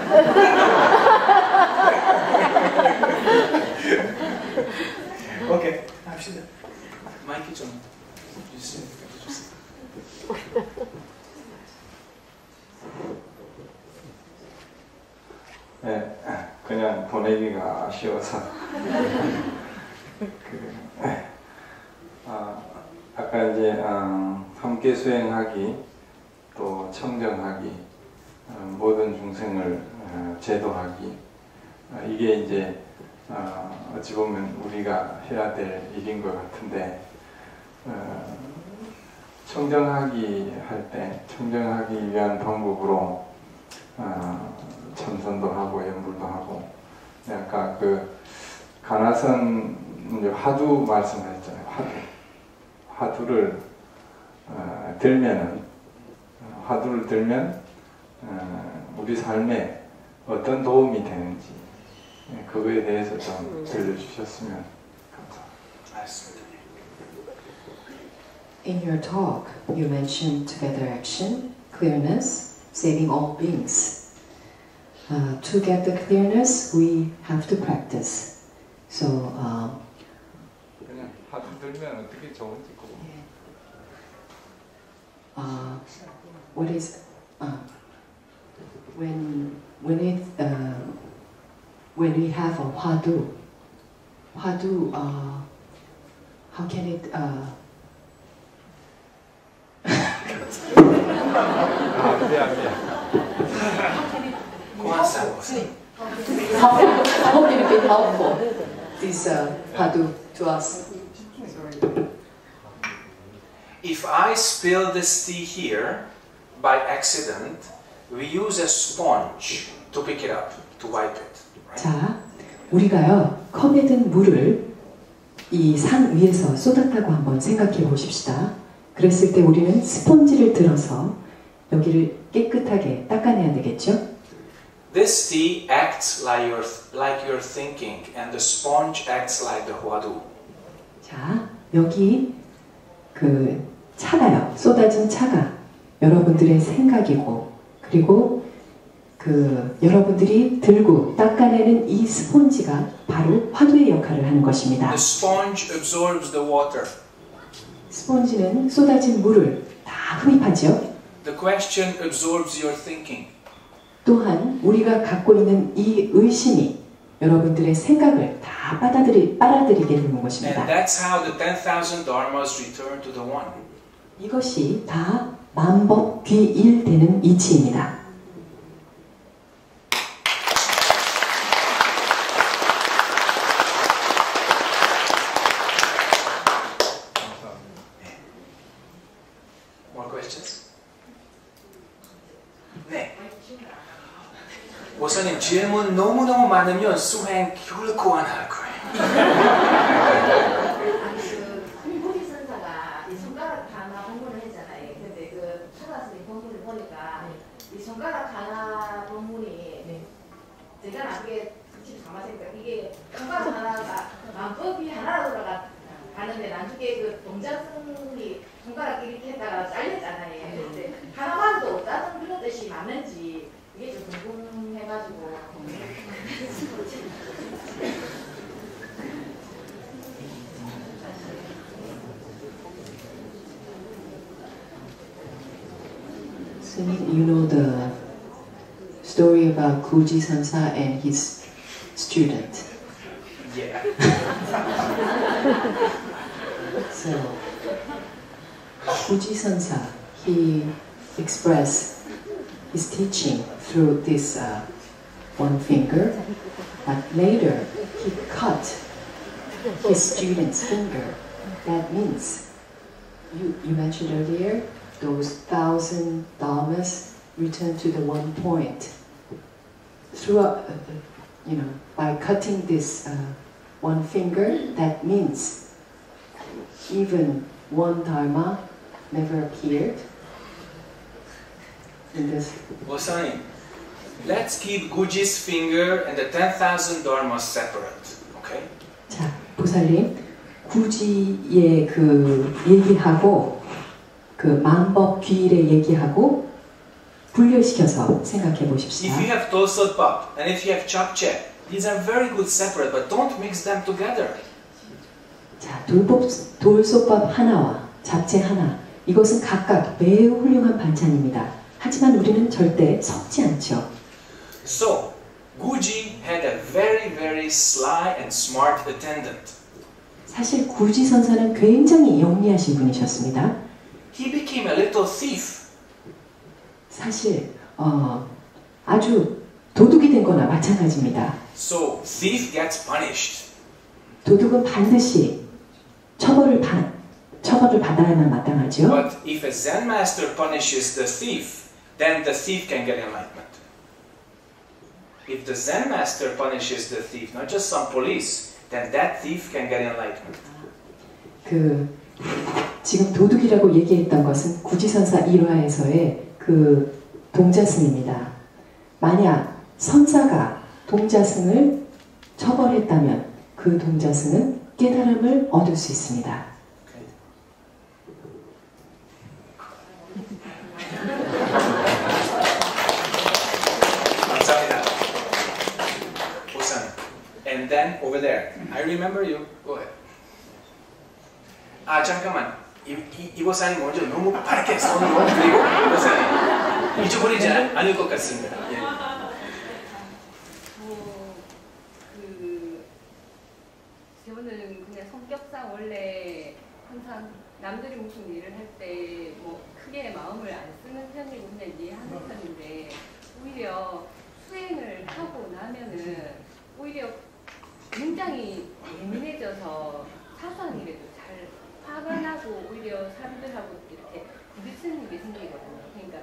오케이, 합시다. 마이크 좀 주세요. 네, 그냥 보내기가 아쉬워서 아까 이제 함께 수행하기 또 청정하기 모든 중생을 제도하기 이게 이제 어찌 보면 우리가 해야 될 일인 것 같은데 청정하기 할 때 청정하기 위한 방법으로 참선도 하고 연불도 하고 아까 그 가나선 이제 화두 말씀하셨잖아요. 화두를 들면은 화두를 들면 우리 삶에 어떤 도움이 되는지 그거에 대해서 좀 들려주셨으면 감사합니다. In your talk, you mentioned together action, clearness, saving all beings. To get the clearness, we have to practice. So, 그냥 화두 들면 어떻게 좋은지 what is when we have a hwadu, how can it how can it be helpful? This hwadu to us. Sorry. If I spill this tea here by accident, we use a sponge to pick it up, to wipe it. Right? 자, 우리가요 컵에 든 물을 이 산 위에서 쏟았다고 한번 생각해 보십시다. 그랬을 때 우리는 스펀지를 들어서 여기를 깨끗하게 닦아내야 되겠죠? This tea acts like you're thinking, and the sponge acts like the hwadu. 자, 여기 그 차가요. 쏟아진 차가 여러분들의 생각이고, 그리고 그 여러분들이 들고 닦아내는 이 스폰지가 바로 화두의 역할을 하는 것입니다. The sponge absorbs the water. 스폰지는 쏟아진 물을 다 흡입하죠. The question absorbs your thinking. 또한 우리가 갖고 있는 이 의심이 여러분들의 생각을 다 빨아들이게 되는 것입니다. And that's how the 10,000 dharmas return to the one. 이것이 다 만법귀일되는 이치입니다. More questions? 네. 목사님 질문 너무너무 많으면 수행 결코 안 할 거예요. 구지 선사가 이 손가락 하나 본문을 했잖아요. 근데 그 찾아서 이 본문을 보니까 이 손가락 하나 본문이 제가 나중에 지금 가만히니까 이게 손가락 하나가 만법이 하나로 돌아가는데 나중에 그 동자승이 손가락 이렇게 했다가 잘렸잖아요. 근데 하나만도 없다는 그런 뜻이 맞는지 이게 좀 궁금해가지고. You know the story about Guji Sansa and his student. Yeah. So, Guji Sansa, he expressed his teaching through this one finger, but later he cut his student's finger. That means, you mentioned earlier, those 1,000 dharmas return to the one point. Throughout, by cutting this one finger, that means even one dharma never appeared in this. 목사님, let's keep Guji's finger and the 10,000 dharmas separate. Okay? 자, 보살님, 구지의 그 얘기하고 그 만법귀일의 얘기하고 분류시켜서 생각해 보십시다. If you have Tosotpap and if you have Chapche, these are very good separate, but don't mix them together. 자, 돌솥밥 하나와 잡채 하나, 이것은 각각 매우 훌륭한 반찬입니다. 하지만 우리는 절대 섞지 않죠. So, Guji had a very, very sly and smart attendant. 사실 구지 선사는 굉장히 영리하신 분이셨습니다. He became a little thief. 사실 아주 도둑이 된 거나 마찬가지입니다. So, thief gets punished. 도둑은 반드시 처벌을 받아야만 마땅하죠. But if a Zen master punishes the thief, then the thief can get enlightenment. If the Zen master punishes the thief, not just some police, then that thief can get enlightenment. 지금 도둑이라고 얘기했던 것은 구지선사 1화에서의 그 동자승입니다. 만약 선사가 동자승을 처벌했다면 그 동자승은 깨달음을 얻을 수 있습니다. 감사합니다. 보상. And then over there, I remember you. Go ahead. 아 잠깐만. 이 보사님 먼저 너무 빠르게 손을 들이고 보사님 잊어버리지 않을 것 같습니다. 예. 저는 그냥 성격상 원래 항상 남들이 무슨 일을 할 때 뭐 크게 마음을 안 쓰는 편이고 그냥 이해하는 편인데 오히려 수행을 하고 나면은 오히려 굉장히 예민해져서 사소한 일에도 잘 화가 나고 오히려 사람들하고 이렇게 부딪히는 게 생기거든요. 그러니까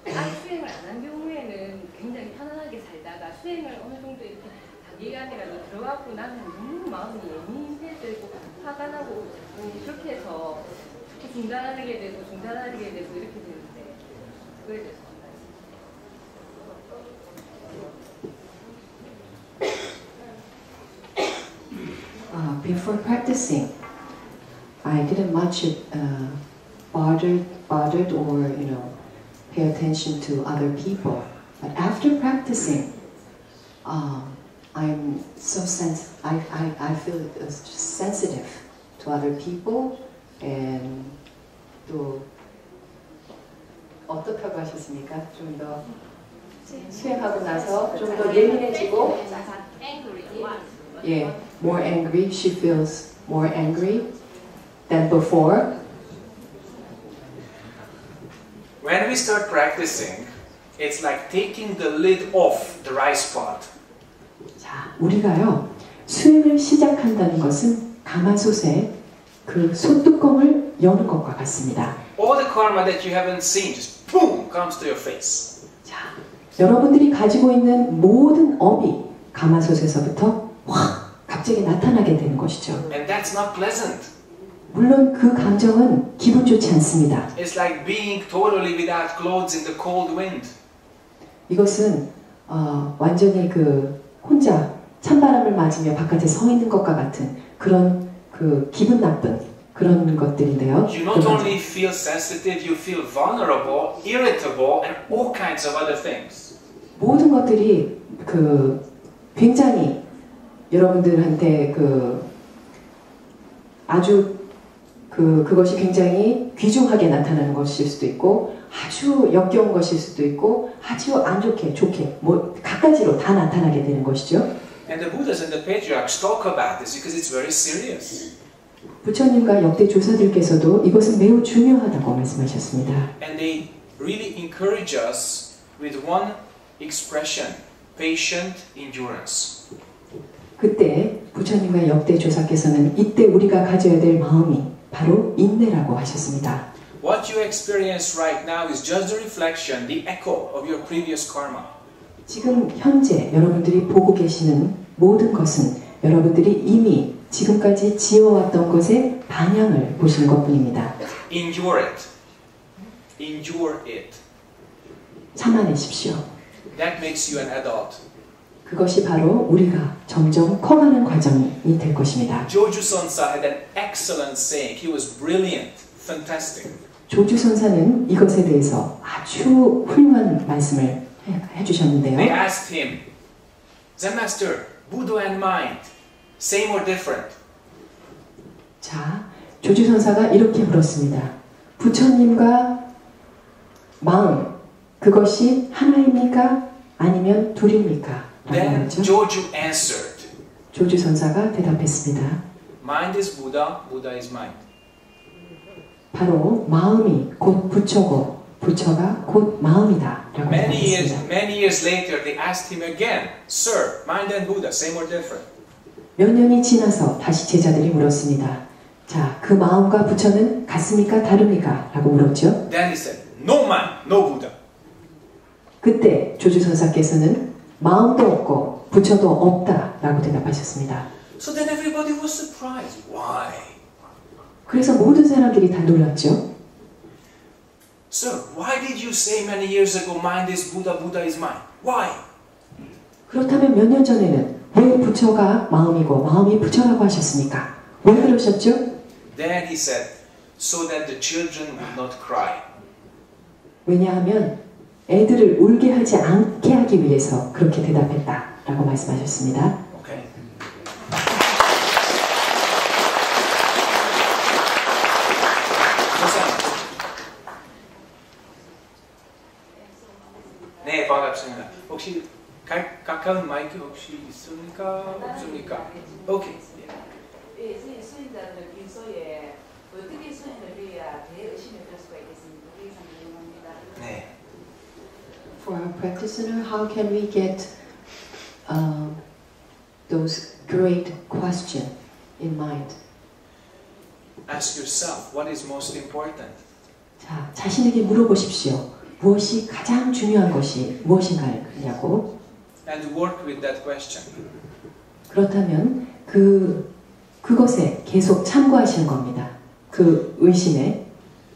아예 수행을 안 한 경우에는 굉장히 편안하게 살다가 수행을 어느 정도 이렇게 단기간이라도 들어가고 나면 너무 마음이 예민해지고 화가 나고 그렇게 해서 중단하게 되고 이렇게 되는데 그거에 대해서 Before practicing, I didn't much bothered or pay attention to other people. But after practicing, I'm so I feel sensitive to other people and 또 어떻다고 하셨습니까? 좀 더 수행하고 나서 좀 더 예민해지고 예, more angry. She feels more angry than before. When we start practicing, it's like taking the lid off the rice pot. 자, 우리가요 수행을 시작한다는 것은 가마솥에 그 솥뚜껑을 여는 것과 같습니다. All the karma that you haven't seen just boom comes to your face. 자, 여러분들이 가지고 있는 모든 업이 가마솥에서부터 확 갑자기 나타나게 되는 것이죠. And that's not pleasant. 물론 그 감정은 기분 좋지 않습니다. It's like being totally without clothes in the cold wind. 이것은 완전히 그 혼자 찬바람을 맞으며 바깥에 서 있는 것과 같은 그런 그 기분 나쁜 그런 것들인데요. You not only feel sensitive, you feel vulnerable, irritable, and all kinds of other things. 모든 것들이 그 굉장히 여러분들한테 그 아주 그것이 굉장히 귀중하게 나타나는 것일 수도 있고 아주 역겨운 것일 수도 있고 아주 안 좋게 뭐 갖가지로 다 나타나게 되는 것이죠. And the Buddhas and the patriarchs talk about this because it's very serious. 부처님과 역대 조사들께서도 이것은 매우 중요하다고 말씀하셨습니다. And they really encourage us with one expression, patient endurance. 그때 부처님과 역대 조사께서는 이때 우리가 가져야 될 마음이 바로 인내라고 하셨습니다. What you experience right now is just a reflection, the echo of your previous karma. 지금 현재 여러분들이 보고 계시는 모든 것은 여러분들이 이미 지금까지 지어왔던 것의 방향을 보시는 것뿐입니다. Endure it. Endure it. 참아내십시오. That makes you an adult. 그것이 바로 우리가 점점 커가는 과정이 될 것입니다. Joju Sonsa had an excellent saying. He was brilliant, fantastic. 조주 선사는 이것에 대해서 아주 훌륭한 말씀을 해주셨는데요. They asked him, Zen Master, Buddha and mind, same or different? 자, 조주 선사가 이렇게 물었습니다. 부처님과 마음, 그것이 하나입니까? 아니면 둘입니까? Then Joju answered, 조주 선사가 대답했습니다. Mind is Buddha, Buddha is mind. 바로 마음이 곧 부처고 부처가 곧 마음이다 라고 말했습니다. Many years later they asked him again, Sir, mind and Buddha, same or different? 몇 년이 지나서 다시 제자들이 물었습니다. 자, 그 마음과 부처는 같습니까? 다릅니까? 라고 물었죠. Then he said, No mind, no Buddha. 그때 조주 선사께서는 마음도 없고 부처도 없다 라고 대답하셨습니다. So then everybody was surprised. Why? 그래서 모든 사람들이 다 놀랐죠. Sir, why did you say many years ago mind is Buddha, Buddha is mind? Why? 그렇다면 몇 년 전에는 왜 부처가 마음이고 마음이 부처라고 하셨습니까? 왜 그러셨죠? Then he said, so that the children would not cry. 왜냐하면 애들을 울게 하지 않게 하기 위해서 그렇게 대답했다라고 말씀하셨습니다. Okay. 네, 반갑습니다. 혹시 가까운 마이크 혹시 있습니까? 없습니까? 오케이. 예, 수행자들 빈소에 어떻게 수행을 해야 대의심을 할 수가 있겠습니까? 그게 참 궁금합니다. 네. For our practitioner, how can we get those great questions in mind? Ask yourself, what is most important? 자, 자신에게 물어보십시오. 무엇이 가장 중요한 것이 무엇인가냐고. And work with that question. 그렇다면 그것에 계속 참고하시는 겁니다. 그 의심에.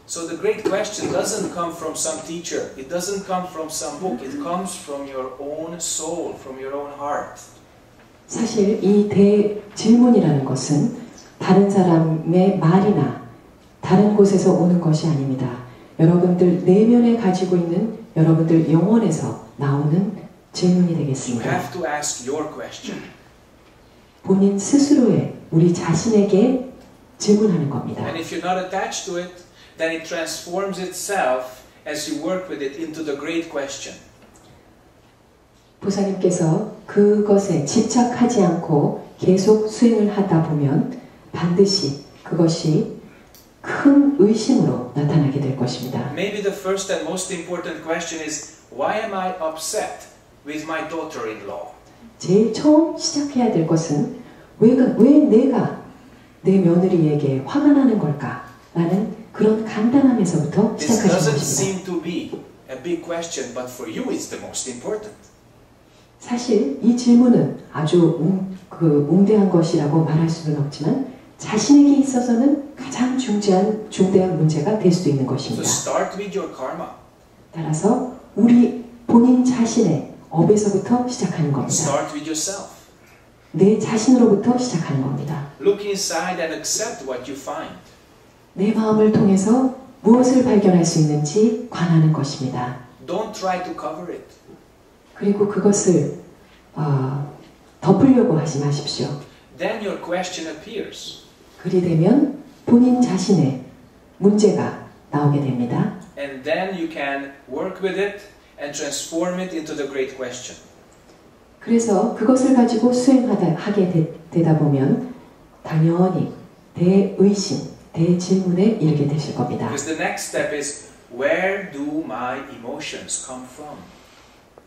So the great question doesn't come from some teacher. It doesn't come from some book. It comes from your own soul, from your own heart. 사실 이 대질문이라는 것은 다른 사람의 말이나 다른 곳에서 오는 것이 아닙니다. 여러분들 내면에 가지고 있는 여러분들 영혼에서 나오는 질문이 You 되겠습니다. have to ask your question. 본인 스스로의 우리 자신에게 질문하는 겁니다. And if you're not attached to it, then it transforms itself as you work with it into the great question. 보사님께서 그것에 집착하지 않고 계속 수행을 하다 보면 반드시 그것이 큰 의심으로 나타나게 될 것입니다. Maybe the first and most important question is, why am I upset with my daughter-in-law? 제일 처음 시작해야 될 것은 왜 내가 내 며느리에게 화가 나는 걸까? 라는 그런 간단함에서부터 This 시작하시는 doesn't 것입니다. seem to be a big question, but for you it's the most important. 사실 이 질문은 아주 웅대한 것이라고 말할 수는 없지만 자신에게 있어서는 가장 중대한 문제가 될 수도 있는 So 것입니다. start with your karma. 따라서 우리 본인 자신의 업에서부터 시작하는 겁니다. Start with yourself. 내 자신으로부터 시작하는 겁니다. Look inside and accept what you find. 내 마음을 통해서 무엇을 발견할 수 있는지 관하는 것입니다. Don't try to cover it. 그리고 그것을 덮으려고 하지 마십시오. Then your question appears. 그리 되면 본인 자신의 문제가 나오게 됩니다. And then you can work with it and transform it into the great question. 그래서 그것을 가지고 수행하게 되다 보면 당연히 대의심, 대질문에 이르게 되실 겁니다. Because the next step is, where do my emotions come from?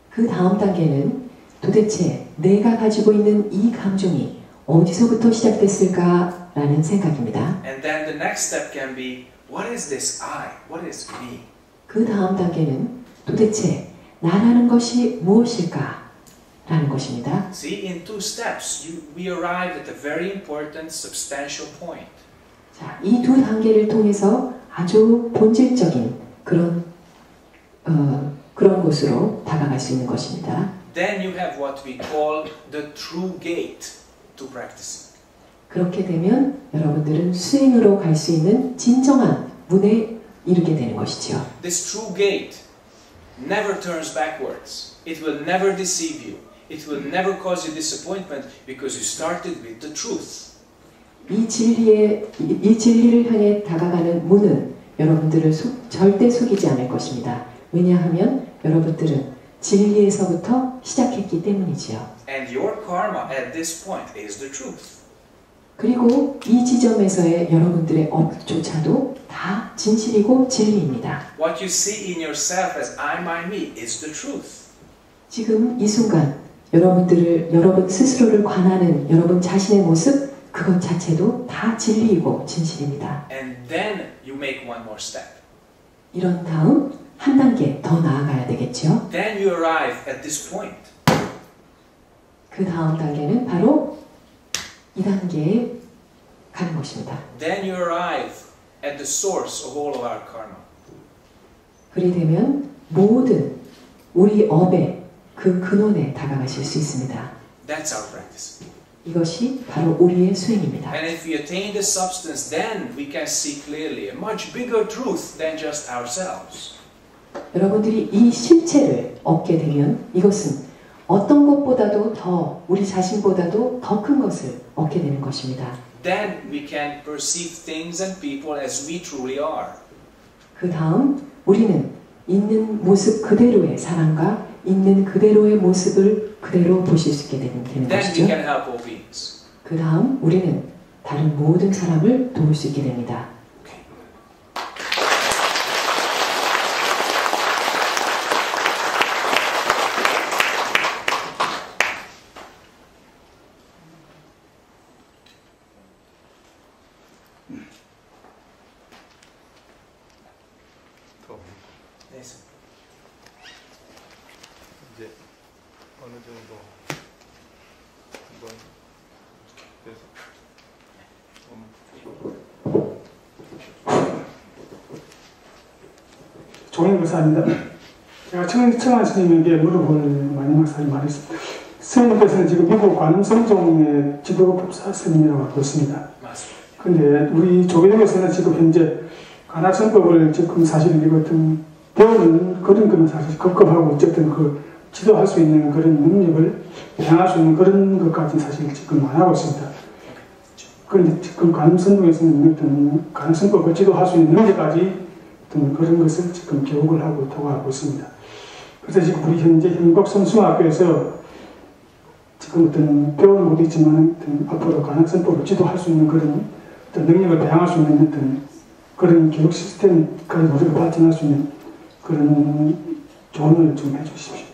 그 다음 단계는 도대체 내가 가지고 있는 이 감정이 어디서부터 시작됐을까라는 생각입니다. And then the next step can be, what is this I? What is me? 그 다음 단계는 도대체 나라는 것이 무엇일까? 라는 것입니다. See, in two steps, we arrive at a very important, substantial point. 자, 이 두 단계를 통해서 아주 본질적인 그런 곳으로 다가갈 수 있는 것입니다. Then you have what we call the true gate to practicing. 그렇게 되면 여러분들은 수행으로 갈 수 있는 진정한 문에 이르게 되는 것이죠. This true gate never turns backwards. It will never deceive you. It will never cause you disappointment because you started with the truth. 이 진리를 향해 다가가는 문은 여러분들을 절대 속이지 않을 것입니다. 왜냐하면 여러분들은 진리에서부터 시작했기 때문이지요. And your karma at this point is the truth. 그리고 이 지점에서의 여러분들의 업조차도 다 진실이고 진리입니다. What you see in yourself as I, my, me is the truth. 지금 이 순간 여러분 스스로를 관하는 여러분 자신의 모습 그것 자체도 다 진리이고 진실입니다. And then you make one more step. 이런 다음 한 단계 더 나아가야 되겠죠. Then you arrive at this point. 그 다음 단계는 바로 이 단계에 가는 것입니다. Then you arrive at the source of all of our karma. 그리 되면 모든 우리 업의 그 근원에 다가가실 수 있습니다. That's our practice. 이것이 바로 우리의 수행입니다. And if we attain the substance, then we can see clearly a much bigger truth than just ourselves. 여러분들이 이 실체를 얻게 되면 이것은 어떤 것보다도 더 우리 자신보다도 더 큰 것을 얻게 되는 것입니다. Then we can perceive things and people as we truly are. 그 다음 우리는 있는 모습 그대로의 사랑과 있는 그대로의 모습을 그대로 보실 수 있게 되는 Then we 것이죠. can help all beings. 그 다음 우리는 다른 모든 사람을 도울 수 있게 됩니다. 이제 어느 정도 한번 조인 목사입니다. 제가 청한 스님에게 물어볼 마지막 사항이 말했습니다. 스님께서는 지금 미국 관음성종의 지도법사 스님이라고 알고 있습니다. 그런데 우리 조계동에서는 지금 현재 관악성법을 지금 사실 이것은 배우는 그런 거는 사실 급급하고 어쨌든 그 지도할 수 있는 그런 능력을 향할 수 있는 그런 것까지 사실 지금 안 하고 있습니다. 그런데 지금 관음성종에서는 어떤 관음성법을 지도할 수 있는 능력까지 어떤 그런 것을 지금 교육을 하고 있다고 알고 있습니다. 그래서 지금 우리 현재 현곡성수학교에서 지금 어떤 배우는 것도 있지만 어떤 앞으로 가능성법을 지도할 수 있는 그런 어떤 능력을 배양할 수 있는 어떤 그런 교육 시스템까지 우리가 발전할 수 있는 그런 조언을 좀 해주십시오.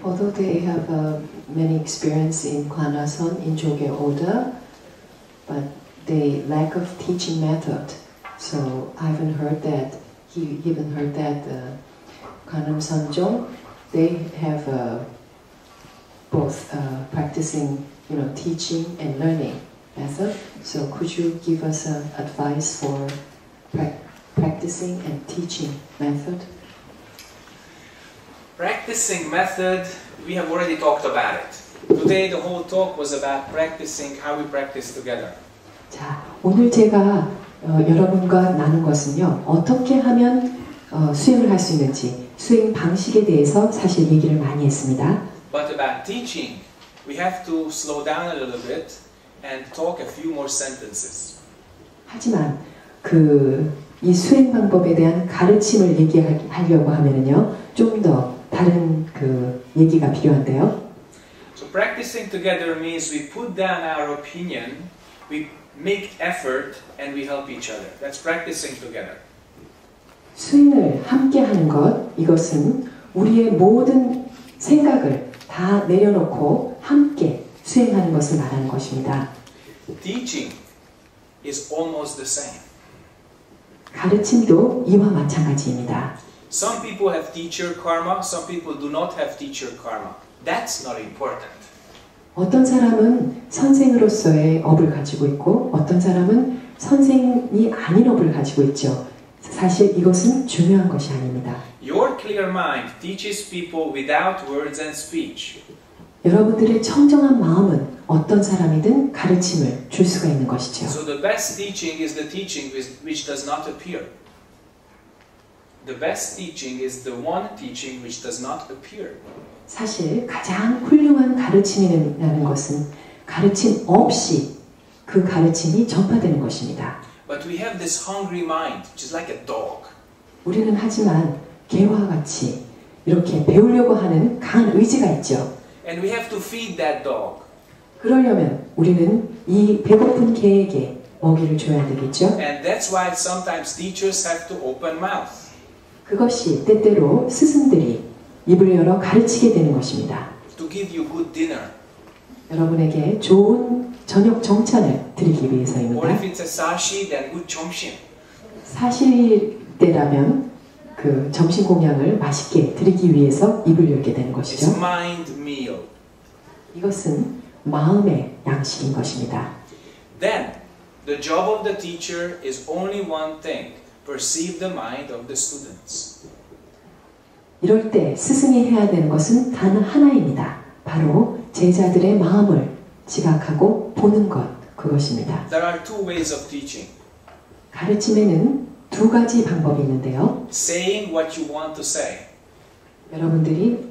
Although they have many experience in Kwanason, in Jogye Oda, but they lack of teaching method. So I haven't heard that. He even heard that Kwanam Sanjong, they have both practicing, teaching and learning method. So could you give us advice for practicing and teaching method? Practicing method, we have already talked about it. Today the whole talk was about practicing, how we practice together. 자, 오늘 제가 여러분과 나눈 것은요, 어떻게 하면 수행을 할 수 있는지, 수행 방식에 대해서 사실 얘기를 많이 했습니다. But about teaching, we have to slow down a little bit and talk a few more sentences. 하지만 이 수행 방법에 대한 가르침을 얘기하려고 하면은요, 좀 더 다른 얘기가 필요한데요. So practicing together means we put down our opinion, we make effort, and we help each other. That's practicing together. 수행을 함께 하는 것, 이것은 우리의 모든 생각을 다 내려놓고 함께 수행하는 것을 말하는 것입니다. Teaching is almost the same. 가르침도 이와 마찬가지입니다. Some people have teacher karma, some people do not have teacher karma. That's not important. 어떤 사람은 선생으로서의 업을 가지고 있고 어떤 사람은 선생이 아닌 업을 가지고 있죠. 사실 이것은 중요한 것이 아닙니다. Your clear mind teaches people without words and speech. 여러분들의 청정한 마음은 어떤 사람이든 가르침을 줄 수가 있는 것이죠. So the best teaching is the teaching which does not appear. The best teaching is the one teaching which does not appear. 사실 가장 훌륭한 가르침이라는 것은 가르침 없이 그 가르침이 전파되는 것입니다. But we have this hungry mind, which is like a dog. 우리는 하지만 개와 같이 이렇게 배우려고 하는 강한 의지가 있죠. And we have to feed that dog. 그러려면 우리는 이 배고픈 개에게 먹이를 줘야 되겠죠. And that's why sometimes teachers have to open mouth. 그것이 때때로 스승들이 입을 열어 가르치게 되는 것입니다. To give you good dinner. 여러분에게 좋은 저녁 정찬을 드리기 위해서입니다. Or if it's a sashi, then good 점심. 사실 때라면 그 점심 공양을 맛있게 드리기 위해서 입을 열게 되는 것이죠. It's mind meal. 이것은 마음의 양식인 것입니다. Then the job of the teacher is only one thing: perceive the mind of the students. 이럴 때 스승이 해야 되는 것은 단 하나입니다. 바로 제자들의 마음을 지각하고 보는 것, 그것입니다. There are two ways of teaching. 가르침에는 두 가지 방법이 있는데요. Saying what you want to say. 여러분들이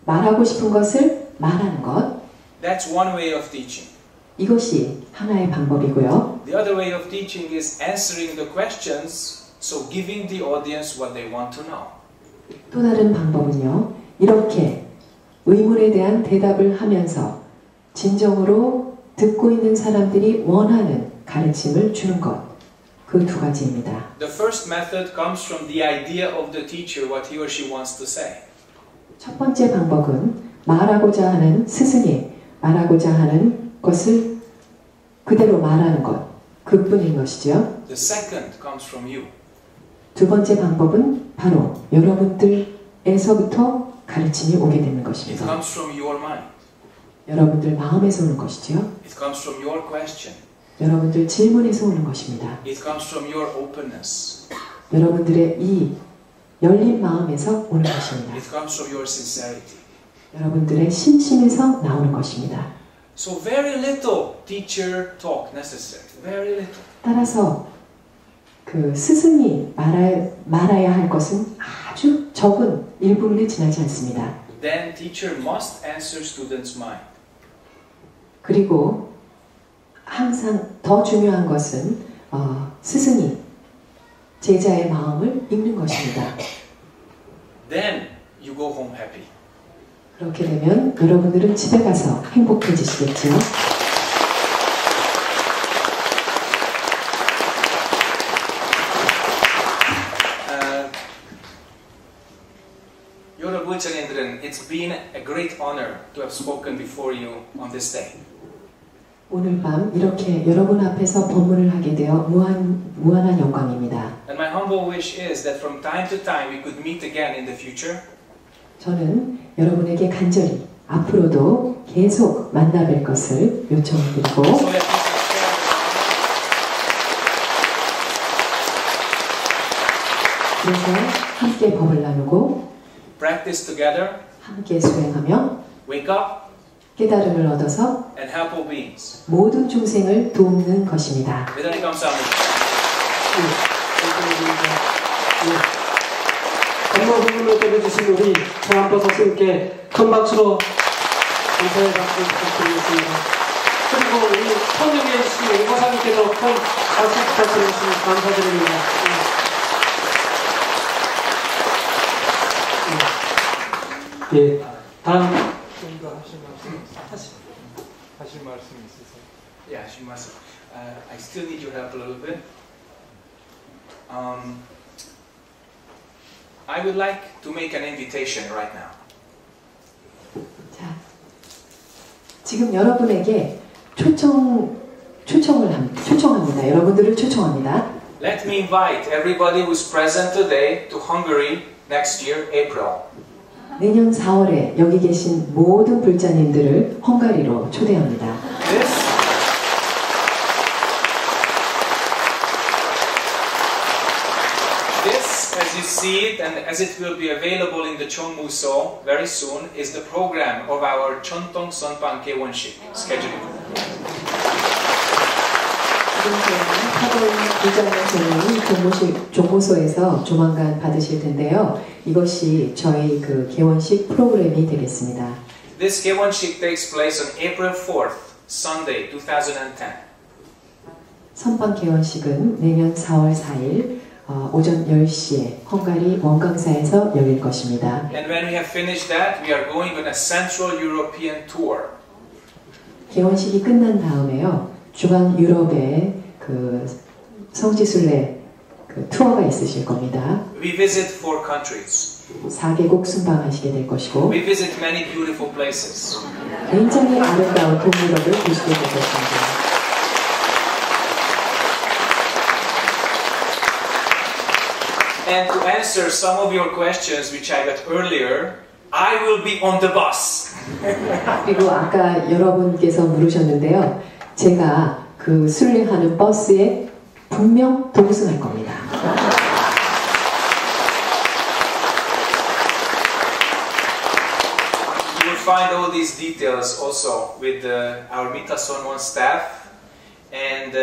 말하고 싶은 것을 말하는 것. That's one way of teaching. 이것이 하나의 방법이고요. The other way of teaching is answering the questions, so giving the audience what they want to know. 또 다른 방법은요. 이렇게 의문에 대한 대답을 하면서 진정으로 듣고 있는 사람들이 원하는 가르침을 주는 것. 그 두 가지입니다. The first method comes from the idea of the teacher, what he or she wants to say. 첫 번째 방법은 말하고자 하는 스승이 말하고자 하는 것을 그대로 말하는 것. 그뿐인 것이죠. The second comes from you. 두 번째 방법은 바로 여러분들에서부터 가르침이 오게 되는 It 것입니다. comes from your mind. 여러분들 마음에서 오는 것이죠. It comes from your question. 여러분들 질문에서 오는 것입니다. It comes from your openness. 여러분들의 이 열린 마음에서 오는 것입니다. It comes from your sincerity. 여러분들의 심심에서 나오는 것입니다. So very little teacher talk necessary. Very little. 따라서 그 스승이 말아야 할 것은 아주 적은 일부분에 지나지 않습니다. then teacher must answer students' mind. 그리고 항상 더 중요한 것은 스승이 제자의 마음을 읽는 것입니다. Then you go home happy. 그렇게 되면 여러분들은 집에 가서 행복해지시겠죠. 여러 부처님들은 it's been a great honor to have spoken before you on this day. 오늘 밤 이렇게 여러분 앞에서 법문을 하게 되어 무한한 영광입니다. And my humble wish is that from time to time we could meet again in the future. 저는 여러분에게 간절히 앞으로도 계속 만나뵐 것을 요청드리고 그래서 함께 법을 나누고 practice together, 함께 수행하며 wake up, 깨달음을 얻어서 and help all beings. 모든 중생을 돕는 것입니다. 대단히 감사합니다. 정말 부분을 전해주신 우리 장한버섯 스님께 큰 박수로 감사의 박수 부탁드리겠습니다. 그리고 우리 선영애 씨 오바사님께도 큰 박수 부탁드리겠습니다. 감사드립니다. 예, 다음 좀더 하실 말씀 있으세요? Yeah, 하실 말씀. I still need your help a little bit. I would like to make an invitation right now. 자, 지금 여러분에게 초청합니다. 여러분들을 초청합니다. Let me invite everybody who's present today to Hungary next year, April. 내년 4월에 여기 계신 모든 불자님들을 헝가리로 초대합니다. This, as you see it, and as it will be available in the Chongmuso very soon, is the program of our Chontong Sonpan Kewonshik schedule. 학원 불자님은 종무소에서 조만간 받으실 텐데요. 이것이 저희 그 개원식 프로그램이 되겠습니다. This Kewonshik takes place on April 4th, Sunday, 2010. 선방 개원식은 내년 4월 4일 오전 10시에 헝가리 원강사에서 열릴 것입니다. And when we have finished that, we are going on a Central European tour. 개원식이 끝난 다음에요. 중앙 유럽의 그 성지순례 그 투어가 있으실 겁니다. We visit 4 countries. 4개국 순방하시게 될 것이고 We visit many beautiful places. 굉장히 아름다운 동유럽을 보시게 될 것입니다. And to answer some of your questions which I got earlier, I will be on the bus. 그리고 아까 여러분께서 물으셨는데요. 제가 그 순례하는 버스에 분명 동승할 겁니다. You will find all these details also with our Mitason One staff. And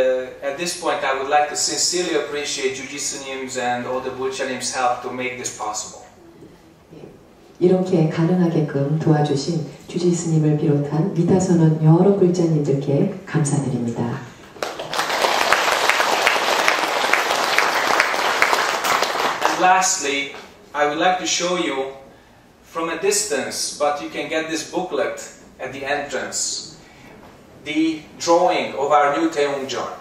at this point, I would like to sincerely appreciate Jujitsu-nim's and all the Bulcha-nim's help to make this possible. 이렇게 가능하게끔 도와주신 주지스님을 비롯한 미타선원 여러 불자님들께 감사드립니다. And lastly, I would like to show you from a distance, but you can get this booklet at the entrance, the drawing of our new Taeongjeon.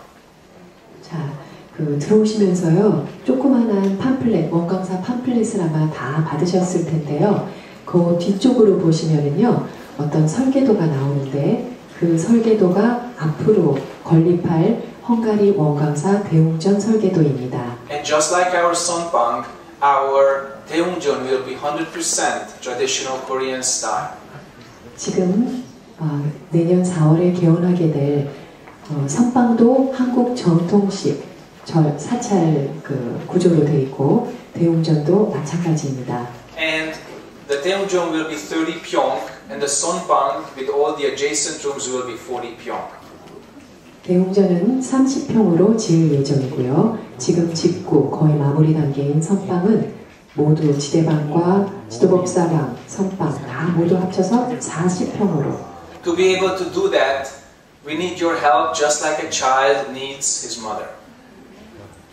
자, 그 들어오시면서요, 조그만한 팜플렛, 원강사 팜플렛을 아마 다 받으셨을 텐데요. 그 뒤쪽으로 보시면은요, 어떤 설계도가 나오는데 그 설계도가 앞으로 건립할 헝가리 원강사 대웅전 설계도입니다. And just like our Sonpang, our Taeongjeon will be 100% traditional Korean style. 지금 내년 4월에 개원하게 될 선방도 한국 전통식 사찰 그 구조로 되어 있고 대웅전도 마찬가지입니다. And the Taeongjeon will be 30 pyong, and the Sonpang with all the adjacent rooms will be 40 pyong. 대웅전은 30평으로 지을 예정이고요. 지금 짓고 거의 마무리 단계인 선방은 모두 지대방과 지도법사방, 선방 다 모두 합쳐서 40평으로. To be able to do that, we need your help just like a child needs his mother.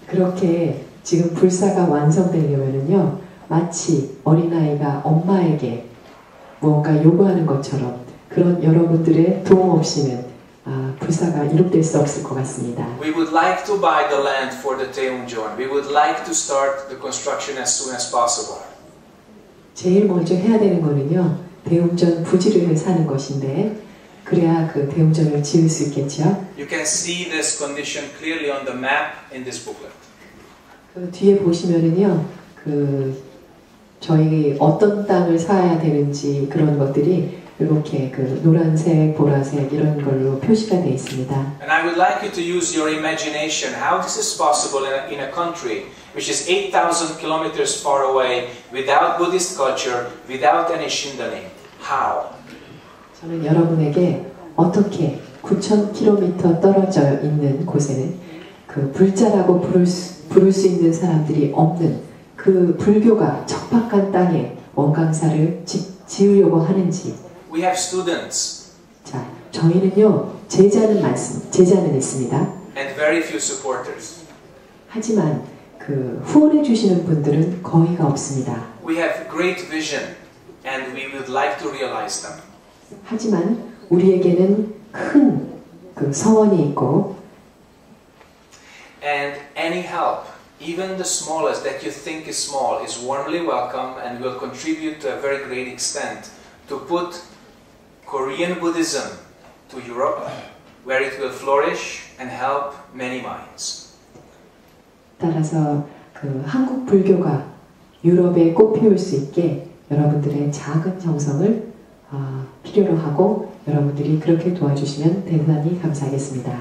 그렇게 지금 불사가 완성되려면은요, 마치 어린아이가 엄마에게 무언가 요구하는 것처럼 그런 여러분들의 도움 없이는 불사가 이룩될 수 없을 것 같습니다. We would like to buy the land for the Daeungjeon. We would like to start the construction as soon as possible. 제일 먼저 해야 되는 거는요, 대웅전 부지를 사는 것인데 그래야 그 대웅전을 지을 수 있겠죠. You can see this condition clearly on the map in this booklet. 그 뒤에 보시면은요, 그 저희 어떤 땅을 사야 되는지 그런 것들이 이렇게 그 노란색, 보라색 이런 걸로 표시가 되어 있습니다. And I would like you to use your imagination how this is possible in a country which is 8,000 kilometers far away, without Buddhist culture, without any Shindanin. How? 저는 여러분에게 어떻게 9,000km 떨어져 있는 곳에는 그 불자라고 부를 수 있는 사람들이 없는 그 불교가 척박한 땅에 원강사를 지으려고 하는지. We have students. 자, 저희는요 제자는 있습니다. And very few supporters. 하지만 그 후원해 주시는 분들은 거의가 없습니다. We have great vision, and we would like to realize them. 하지만 우리에게는 큰 그 서원이 있고. And any help, even the smallest that you think is small, is warmly welcome and will contribute to a very great extent to put Korean Buddhism to Europe, where it will flourish and help many minds. 따라서 그 한국 불교가 유럽에 꽃피울 수 있게 여러분들의 작은 정성을 필요로 하고 여러분들이 그렇게 도와주시면 대단히 감사하겠습니다.